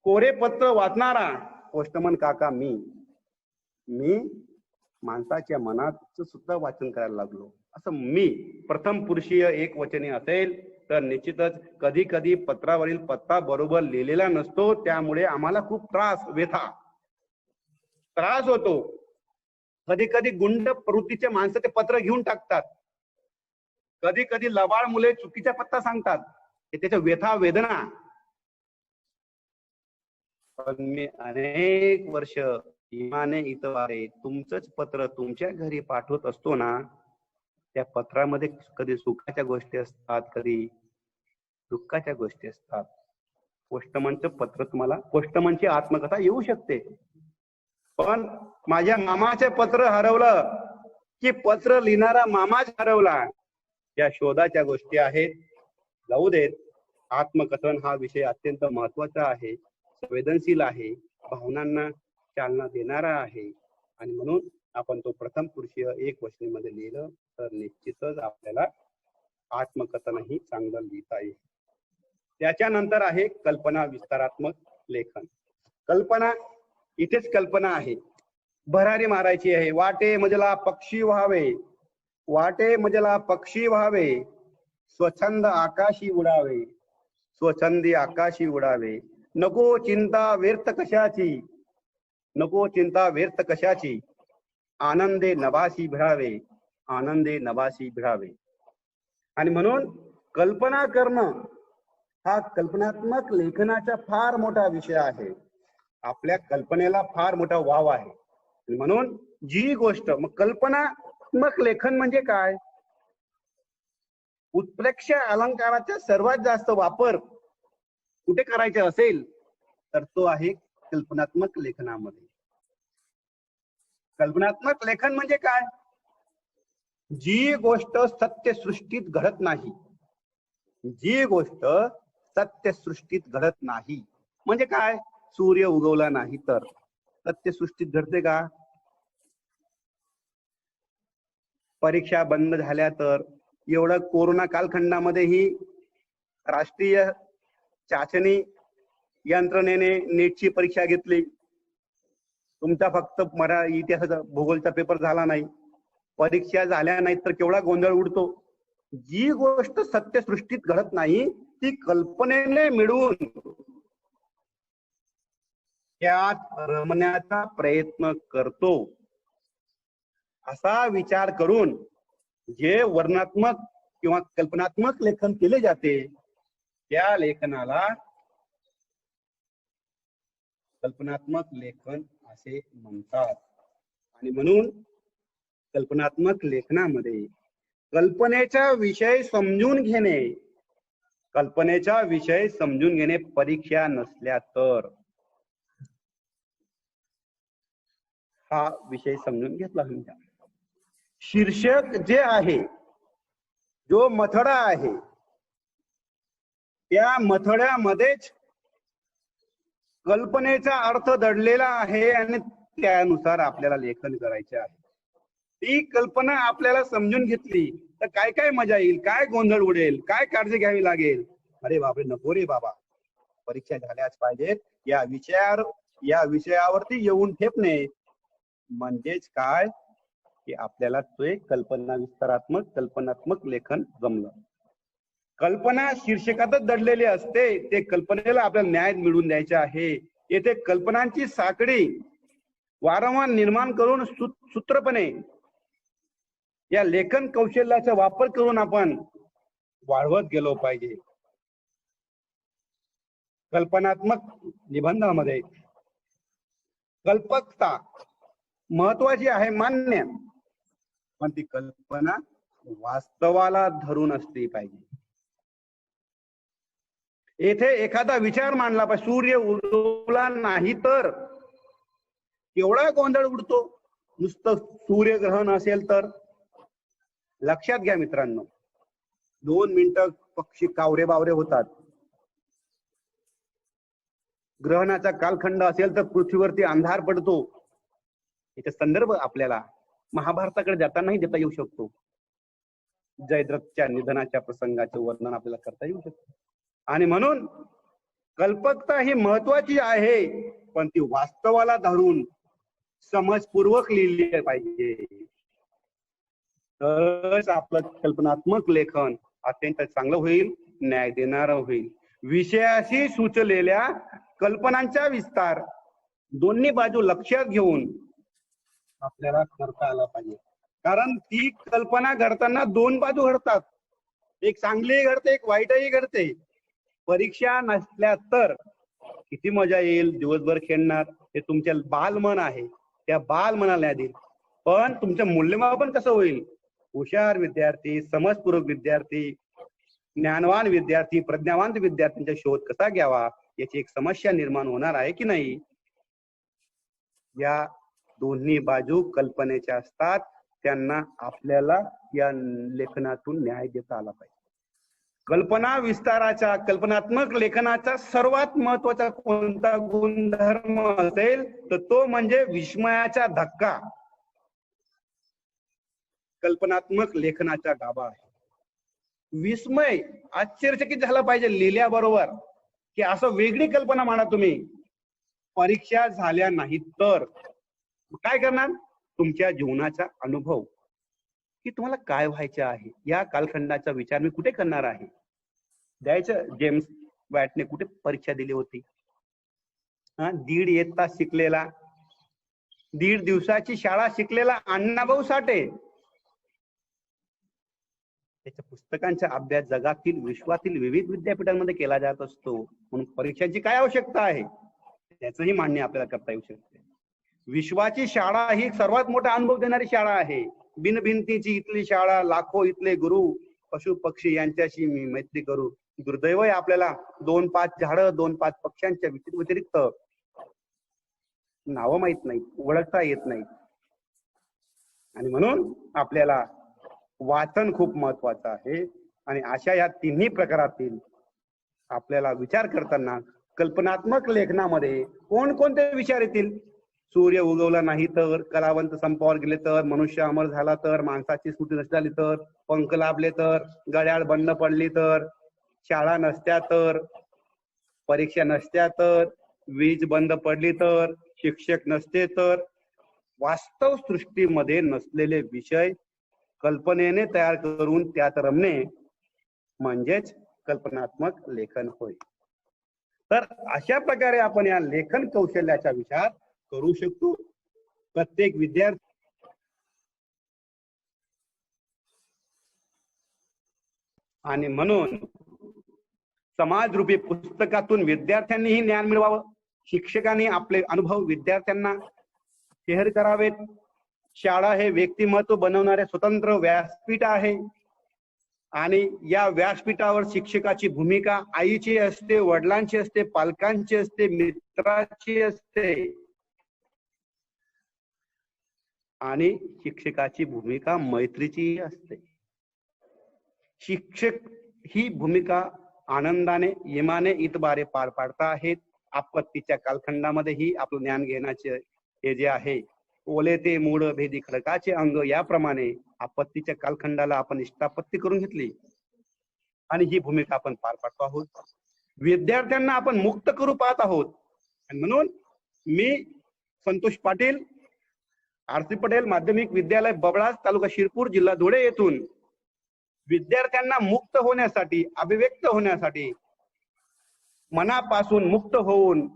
कोरे पत्र वाचणारा पोस्टमन काका मी माणसाच्या मनाचं सुद्धा वाचन करायला लागलो. असं मी प्रथम पुरुषीय एकवचनी असेल तर निश्चितच कधी कधी पत्रावरील पत्ता बरोबर लिहिलेला नसतो, त्यामुळे आम्हाला खूप त्रास होतो. कधी कधी गुंड प्रवृत्तीचे माणसं ते पत्र घेऊन टाकतात. कधी कधी लबाड मुले चुकीचा पत्ता सांगतात, हे त्याच्या व्यथा वेदना. पण मी अनेक वर्ष इमाने इतवारे तुमचंच पत्र तुमच्या घरी पाठवत असतो ना, त्या पत्रामध्ये कधी सुखाच्या गोष्टी असतात, कधी दुःखाच्या गोष्टी असतात. पोस्टमनचं पत्र तुम्हाला, पोस्टमनची आत्मकथा येऊ शकते, पण माझ्या मामाचे पत्र हरवलं की पत्र लिहिणारा मामाच हरवला, या शोधाच्या गोष्टी आहेत. जाऊ देत. आत्मकथन हा विषय अत्यंत महत्वाचा आहे, संवेदनशील आहे, भावनांना चालना देणारा आहे, आणि म्हणून आपण तो प्रथम पुरुषीय एक वचनीमध्ये लिहिलं तर निश्चितच आपल्याला आत्मकथनही चांगलं लिहिता येईल. त्याच्यानंतर आहे कल्पना विस्तारात्मक लेखन. कल्पना, इथेच कल्पना आहे. भरारी मारायची आहे. वाटे मजला पक्षी व्हावे, वाटे मजला पक्षी व्हावे, स्वच्छंद आकाशी उडावे, स्वच्छंदी आकाशी उडावे. नको चिंता व्यर्थ कशाची, नको चिंता व्यर्थ कशाची, आनंदे नभासी भिडावे, आनंदे नभासी भिडावे. आणि म्हणून कल्पना करणं हा कल्पनात्मक लेखनाचा फार मोठा विषय आहे. आपल्या कल्पनेला फार मोठा वाव आहे. म्हणून जी गोष्ट, मग कल्पनात्मक लेखन म्हणजे काय? उत्प्रेक्ष अलंकाराचा सर्वात जास्त वापर कुठे करायचा असेल तर तो आहे कल्पनात्मक लेखनामध्ये. कल्पनात्मक लेखन म्हणजे काय? जी गोष्ट सत्यसृष्टीत घडत नाही, जी गोष्ट सत्यसृष्टीत घडत नाही म्हणजे काय? सूर्य उगवला नाही तर सत्यसृष्टीत घडते का? परीक्षा बंद झाल्या तर, एवढं कोरोना कालखंडामध्येही राष्ट्रीय चाचणी यंत्रणेने नीटची परीक्षा घेतली. तुमचा फक्त इतिहासाचा भूगोलचा पेपर झाला नाही, परीक्षा झाल्या नाहीत तर केवढा गोंधळ उडतो. जी गोष्ट सत्यसृष्टीत घडत नाही ती कल्पनेने मिळवून त्यात रमण्याचा प्रयत्न करतो. असा विचार करून जे वर्णनात्मक किंवा कल्पनात्मक लेखन केले जाते त्या लेखनाला कल्पनात्मक लेखन असे म्हणतात. आणि म्हणून कल्पनात्मक लेखनामध्ये कल्पनेचा विषय समजून घेणे, कल्पनेचा विषय समजून घेणे परीक्षा नसल्या तर हा विषय समजून घेतला पाहिजे. शीर्षक जे आहे, जो मथळा आहे, त्या मथळ्यामध्येच कल्पनेचा अर्थ दडलेला आहे आणि त्यानुसार आपल्याला लेखन करायचे आहे. ती कल्पना आपल्याला समजून घेतली तर काय काय मजा येईल, काय गोंधळ उडेल, काय काळजी घ्यावी लागेल. अरे बापरे, नको रे बाबा, परीक्षा झाल्याच पाहिजेत या विषयावरती येऊन ठेपणे म्हणजेच काय की आपल्याला ते कल्पना विस्तारात्मक कल्पनात्मक लेखन जमलं. कल्पना शीर्षकातच दडलेली असते, ते कल्पनेला आपल्याला न्याय मिळवून द्यायचा आहे. येथे कल्पनांची साखळी वारंवार निर्माण करून सूत्रपणे या लेखन कौशल्याचा वापर करून आपण वाढवत गेलो पाहिजे. कल्पनात्मक निबंधामध्ये कल्पकता महत्वाची आहे, मान्य, पण ती कल्पना वास्तवाला धरून असली पाहिजे. येथे एखादा विचार मांडला पाहिजे. सूर्य उगवला नाही तर केवढा गोंधळ उडतो. नुसतं सूर्यग्रहण असेल तर लक्षात घ्या मित्रांनो, 2 मिनिटं पक्षी कावरे बावरे होतात. ग्रहणाचा कालखंड असेल तर पृथ्वीवरती अंधार पडतो. याचा संदर्भ आपल्याला महाभारताकडे जातानाही देता येऊ शकतो. जयद्रथच्या निधनाच्या प्रसंगाचे वर्णन आपल्याला करता येऊ शकतो. आणि म्हणून कल्पकता ही महत्वाची आहे, पण ती वास्तवाला धरून समजपूर्वक लिहिली पाहिजे. तरच आपलं कल्पनात्मक लेखन अत्यंत चांगलं होईल, न्याय देणारं होईल. विषयाशी सुचलेल्या कल्पनांचा विस्तार दोन्ही बाजू लक्षात घेऊन आपल्याला करता आला पाहिजे. कारण ती कल्पना घडताना 2 बाजू घडतात, एक चांगलीही घडते, एक वाईटही घडते. परीक्षा नसल्या तर किती मजा येईल, दिवसभर खेळणार, ते तुमच्या बालमन आहे, त्या बालमनाला देईल. पण तुमचं मूल्यमापन कसं होईल? हुशार विद्यार्थी, समजपूर्वक विद्यार्थी, ज्ञानवान विद्यार्थी, प्रज्ञावंत विद्यार्थ्यांचा शोध कसा घ्यावा याची एक समस्या निर्माण होणार आहे की नाही. या दोन्ही बाजू कल्पनेच्या असतात, त्यांना आपल्याला या लेखनातून न्याय देता आला पाहिजे. कल्पना विस्ताराच्या, कल्पनात्मक लेखनाचा सर्वात महत्वाचा कोणता गुणधर्म असेल तर तो म्हणजे विस्मयाचा धक्का. कल्पनात्मक लेखनाचा गाभा आहे. विस्मय, आश्चर्यचकित झालं पाहिजे लिहिल्याबरोबर की असं वेगळी कल्पना मांडा तुम्ही. परीक्षा झाल्या नाही तर काय करणार, तुमच्या जीवनाचा अनुभव की तुम्हाला काय व्हायचे आहे, या कालखंडाचा विचार मी कुठे करणार आहे. द्यायचं, जेम्स वॅटने कुठे परीक्षा दिली होती. 1.5 इयत्ता शिकलेला, 1.5 दिवसाची शाळा शिकलेला अण्णाभाऊ साठे, त्याच्या पुस्तकांचा अभ्यास जगातील, विश्वातील विविध विद्यापीठांमध्ये केला जात असतो. म्हणून परीक्षांची काय आवश्यकता आहे त्याचंही मान्य आपल्याला करता येऊ शकते. विश्वाची शाळा ही सर्वात मोठा अनुभव देणारी शाळा आहे. बिनभिंतीची इथली शाळा, लाखो इथले गुरु, पशु पक्षी यांच्याशी मी मैत्री करू. दुर्दैव आहे आपल्याला 2-5 झाडं, 2-5 पक्ष्यांच्या व्यतिरिक्त नावं माहित नाहीत, ओळखता येत नाहीत. आणि म्हणून आपल्याला वाचन खूप महत्वाचं आहे. आणि अशा या तिन्ही प्रकारातील आपल्याला विचार करताना कल्पनात्मक लेखनामध्ये कोणकोणते विचार येतील. सूर्य उगवला नाही तर, कलावंत संपावर गेले तर, मनुष्य अमर झाला तर, माणसाची स्मृती नष्ट झाली तर, पंख लाभले तर, घड्याळ बंद पडली तर, शाळा नसत्या तर, परीक्षा नसत्या तर, वीज बंद पडली तर, शिक्षक नसते तर, वास्तव सृष्टीमध्ये नसलेले विषय कल्पनेने तयार करून त्यात रमणे म्हणजेच कल्पनात्मक लेखन होय. तर अशा प्रकारे आपण या लेखन कौशल्याचा विचार करू शकतो. प्रत्येक विद्यार्थी आणि म्हणून समाजरूपी पुस्तकातून विद्यार्थ्यांनीही ज्ञान मिळवावं. शिक्षकांनी आपले अनुभव विद्यार्थ्यांना शेअर करावेत. शाळा हे व्यक्तिमत्व बनवणारे स्वतंत्र व्यासपीठ आहे. आणि या व्यासपीठावर शिक्षकाची भूमिका आईची असते, वडिलांची असते, पालकांची असते, मित्राची असते. आणि शिक्षकाची भूमिका मैत्रीची असते. शिक्षक ही भूमिका आनंदाने, इमाने, इतबारे पार पाडता आहेत. आपत्तीच्या कालखंडामध्येही आपलं ज्ञान घेण्याचे हे जे आहे, ओले ते मूळ भेदी खडकाचे अंग, याप्रमाणे आपत्तीच्या कालखंडाला आपण इष्टापत्ती करून घेतली आणि ही भूमिका आपण पार पाडतो आहोत. विद्यार्थ्यांना आपण मुक्त करू पाहत आहोत. आणि म्हणून मी संतोष पाटील, आर.सी. पटेल माध्यमिक विद्यालय बबळास, तालुका शिरपूर, जिल्हा धुळे येथून विद्यार्थ्यांना मुक्त होण्यासाठी, अभिव्यक्त होण्यासाठी, मनापासून मुक्त होऊन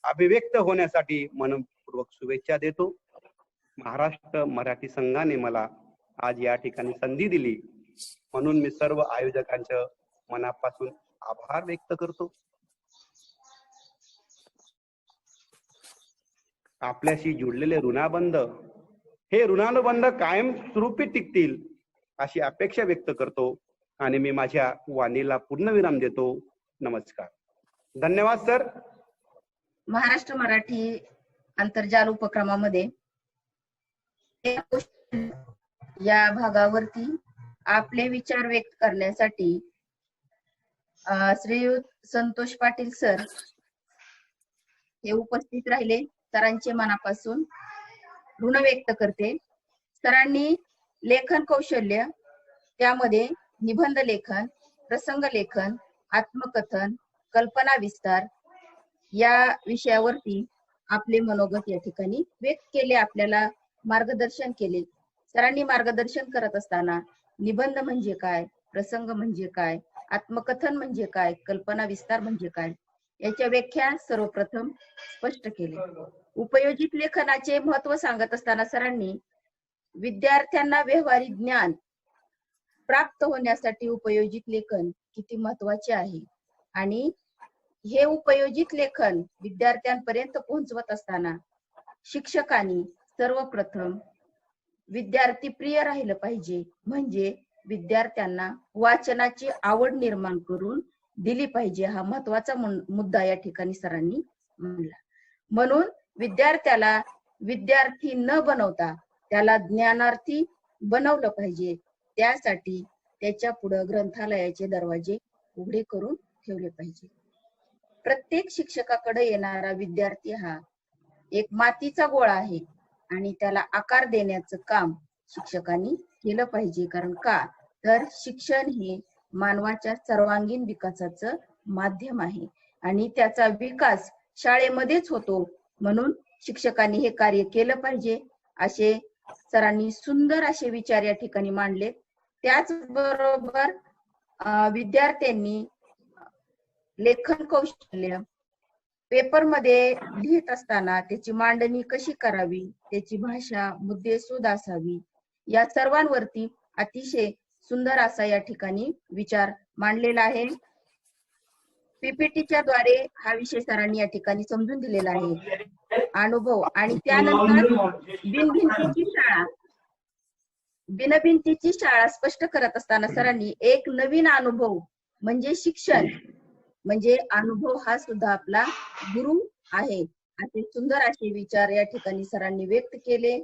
अभिव्यक्त होण्यासाठी मनपूर्वक शुभेच्छा देतो. महाराष्ट्र मराठी संघाने मला आज या ठिकाणी संधी दिली म्हणून मी सर्व आयोजकांचं मनापासून आभार व्यक्त करतो. आपल्याशी जुडलेले ऋणाबंध, हे ऋणानुबंध कायमस्वरूपी टिकतील अशी अपेक्षा व्यक्त करतो आणि मी माझ्या वाणीला पूर्णविराम देतो. नमस्कार. धन्यवाद सर. महाराष्ट्र मराठी आंतरजाल उपक्रमामध्ये या भागावरती आपले विचार व्यक्त करण्यासाठी श्रीयुत संतोष पाटील सर हे उपस्थित राहिले. सरांचे मनापासून ऋण व्यक्त करते. सरांनी लेखन कौशल्य, त्यामध्ये निबंध लेखन, प्रसंग लेखन, आत्मकथन, कल्पना विस्तार या विषयावरती आपले मनोगत या ठिकाणी व्यक्त केले, आपल्याला मार्गदर्शन केले. सरांनी मार्गदर्शन करत असताना निबंध म्हणजे काय, प्रसंग म्हणजे काय, आत्मकथन म्हणजे काय, कल्पना विस्तार म्हणजे काय याच्या व्याख्या सर्वप्रथम स्पष्ट केले. उपयोजित लेखनाचे महत्व सांगत असताना सरांनी विद्यार्थ्यांना व्यवहारिक ज्ञान प्राप्त होण्यासाठी उपयोजित लेखन किती महत्वाचे आहे आणि हे उपयोजित लेखन विद्यार्थ्यांपर्यंत पोहोचवत असताना शिक्षकांनी सर्वप्रथम विद्यार्थी प्रिय राहिलं पाहिजे. म्हणजे विद्यार्थ्यांना वाचनाची आवड निर्माण करून दिली पाहिजे, हा महत्वाचा मुद्दा या ठिकाणी सरांनी मांडला. म्हणून विद्यार्थ्याला विद्यार्थी न बनवता त्याला ज्ञानार्थी बनवलं पाहिजे. त्यासाठी त्याच्या पुढे ग्रंथालयाचे दरवाजे उघडे करून ठेवले पाहिजे. प्रत्येक शिक्षकाकडे येणारा विद्यार्थी हा एक मातीचा गोळा आहे आणि त्याला आकार देण्याचं काम शिक्षकांनी केलं पाहिजे. कारण का तर शिक्षण हे मानवाच्या सर्वांगीण विकासाचं माध्यम आहे आणि त्याचा विकास शाळेमध्येच होतो. म्हणून शिक्षकांनी हे कार्य केलं पाहिजे. असे सरांनी सुंदर असे विचार या ठिकाणी मांडले. त्याचबरोबर विद्यार्थ्यांनी लेखन कौशल्य पेपरमध्ये लिहित असताना त्याची मांडणी कशी करावी, त्याची भाषा मुद्देसूद असावी, या सर्वांवरती अतिशय सुंदर असा या ठिकाणी विचार मांडलेला आहे. पीपीटीच्या द्वारे हा विषय सरांनी या ठिकाणी समजून दिलेला आहे. अनुभव आणि त्यानंतर बिनभिंतीची शाळा स्पष्ट करत असताना सरांनी एक नवीन अनुभव म्हणजे शिक्षण म्हणजे अनुभव हा सुद्धा आपला गुरु आहे, असे सुंदर असे विचार या ठिकाणी सरांनी व्यक्त केले.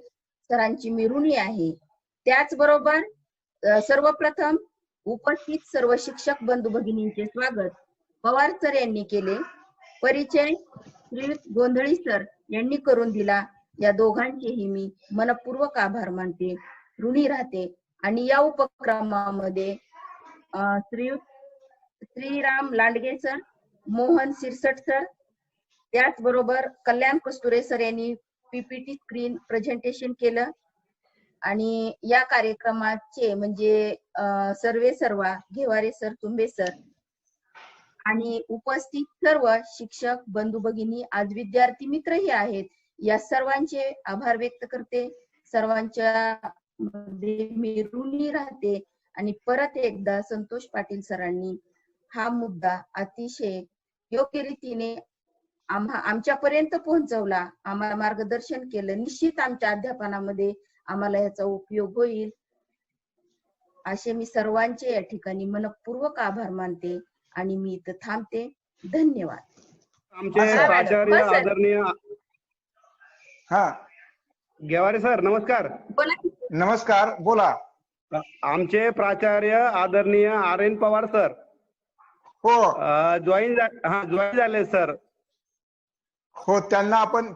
सरांची मी ऋणी आहे. त्याचबरोबर सर्वप्रथम उपस्थित सर्व शिक्षक बंधू भगिनींचे स्वागत पवार सर यांनी केले. परिचय श्रीयुत गोंधळी सर यांनी करून दिला. या दोघांचेही मी मनपूर्वक आभार मानते, ऋणी राहते. आणि या उपक्रमामध्ये श्रीयुत श्रीराम लांडगे सर, मोहन सिरसट सर, त्याचबरोबर कल्याण कस्तुरे सर यांनी पीपीटी स्क्रीन प्रेझेंटेशन केलं. आणि या कार्यक्रमाचे म्हणजे सर्वा घेवारे सर, तुंबे सर आणि उपस्थित सर्व शिक्षक बंधू भगिनी, आज विद्यार्थी मित्रही आहेत, या सर्वांचे आभार व्यक्त करते. सर्वांच्या मध्ये मी ऋणी राहते. आणि परत एकदा संतोष पाटील सरांनी हा मुद्दा अतिशय योग्य रीतीने आमच्यापर्यंत पोहोचवला, आम्हाला मार्गदर्शन केलं. निश्चित आमच्या अध्यापनामध्ये आम्हाला याचा उपयोग होईल, असे मी सर्वांचे या ठिकाणी मनपूर्वक आभार मानते आणि मी इथं थांबते. धन्यवाद. आमचे प्राचार्य आदरणीय गेवारे सर, नमस्कार. नमस्कार, बोला. आमचे प्राचार्य आदरणीय आर.एन. पवार सर हो जॉईन झाले सर. हो, त्यांना आपण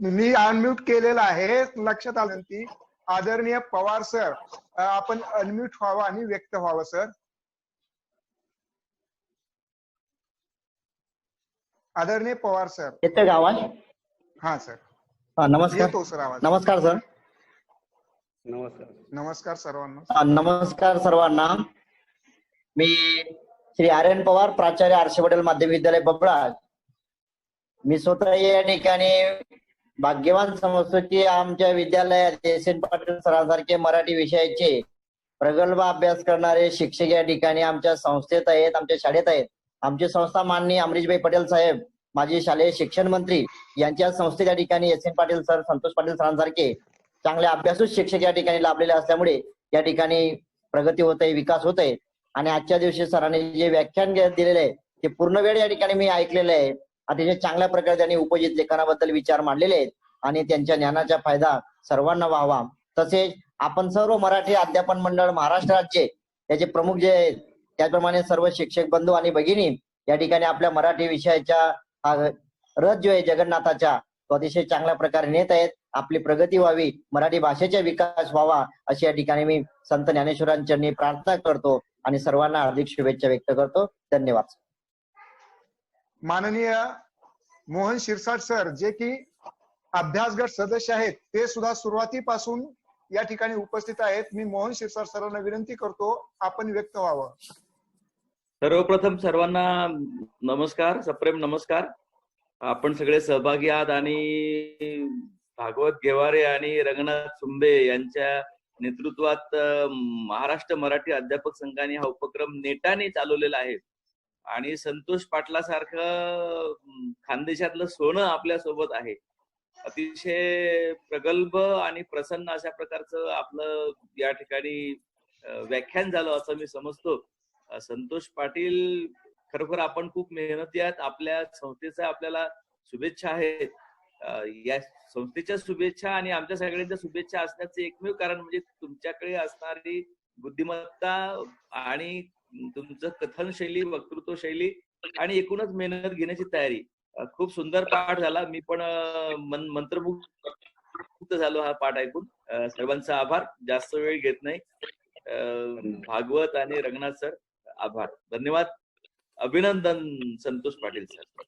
मी अनम्यूट केलेलं आहे, लक्षात आलं ती. आदरणीय पवार सर, आपण अनम्यूट व्हावं आणि व्यक्त व्हावं सर. आदरणीय पवार सर. येतोय का आवाज? हा सर, नमस्कार. येतो सर आवाज. नमस्कार सर. नमस्कार. नमस्कार सर्वांना. नमस्कार सर्वांना. मी श्री आर.एन. पवार, प्राचार्य आरशे पटेल माध्यमिक विद्यालय बबळा. मी स्वतः या ठिकाणी भाग्यवान समजतो की आमच्या विद्यालयात एस.एन. पाटील सरांसारखे मराठी विषयाचे प्रगल्भ अभ्यास करणारे शिक्षक या ठिकाणी आमच्या संस्थेत आहेत, आमच्या शाळेत आहेत. आमची संस्था माननीय अमरीशभाई पटेल साहेब, माजी शालेय शिक्षण मंत्री, यांच्या संस्थेच्या ठिकाणी एस.एन. पाटील सर, संतोष पाटील सरांसारखे चांगले अभ्यासू शिक्षक या ठिकाणी लाभलेले असल्यामुळे या ठिकाणी प्रगती होत आहे, विकास होत आहे. आणि आजच्या दिवशी सरांनी जे व्याख्यान दिलेले आहे ते पूर्ण वेळ या ठिकाणी मी ऐकलेलं आहे. अतिशय चांगल्या प्रकारे त्यांनी उपजित लेखनाबद्दल विचार मांडलेले आहेत आणि त्यांच्या ज्ञानाचा फायदा सर्वांना व्हावा. तसेच आपण सर्व मराठी अध्यापन मंडळ महाराष्ट्र राज्य त्याचे प्रमुख जे आहेत, त्याचप्रमाणे सर्व शिक्षक बंधू आणि भगिनी या ठिकाणी आपल्या मराठी विषयाच्या रथ जो आहे जगन्नाथाच्या, तो अतिशय चांगल्या प्रकारे नेत आहेत. आपली प्रगती व्हावी, मराठी भाषेचा विकास व्हावा, अशी या ठिकाणी मी संत ज्ञानेश्वरांचरणी प्रार्थना करतो आणि सर्वांना हार्दिक शुभेच्छा व्यक्त करतो. धन्यवाद. माननीय मोहन शिरसाट सर, जे की अभ्यास गट सदस्य आहेत, ते सुद्धा सुरुवातीपासून या ठिकाणी उपस्थित आहेत. मी मोहन शिरसाट सरांना विनंती करतो, आपण व्यक्त व्हावं. सर्वप्रथम सर्वांना नमस्कार, सप्रेम नमस्कार. आपण सगळे सहभागी आहात आणि भागवत गेवारे आणि रंगनाथ सुंबे यांच्या नेतृत्वात महाराष्ट्र मराठी अध्यापक संघाने हा उपक्रम नेटाने चालवलेला आहे. आणि संतोष पाटलासारखं खानदेशातलं सोनं आपल्या सोबत आहे. अतिशय प्रगल्भ आणि प्रसन्न अशा प्रकारचं आपलं या ठिकाणी व्याख्यान झालं असं मी समजतो. संतोष पाटील खरोखर आपण खूप मेहनती आहात. आपल्या संस्थेचा आपल्याला शुभेच्छा आहेत. या संस्थेच्या शुभेच्छा आणि आमच्या सगळ्यांच्या शुभेच्छा असण्याचे एकमेव कारण म्हणजे तुमच्याकडे असणारी बुद्धिमत्ता आणि तुमचं कथन शैली, वक्तृत्व शैली आणि एकूणच मेहनत घेण्याची तयारी. खूप सुंदर पाठ झाला. मी पण मंत्रमुग्ध झालो हा पाठ ऐकून. सर्वांचा आभार. जास्त वेळ घेत नाही. भागवत आणि रंगनाथ सर आभार. धन्यवाद. अभिनंदन संतोष पाटील सर.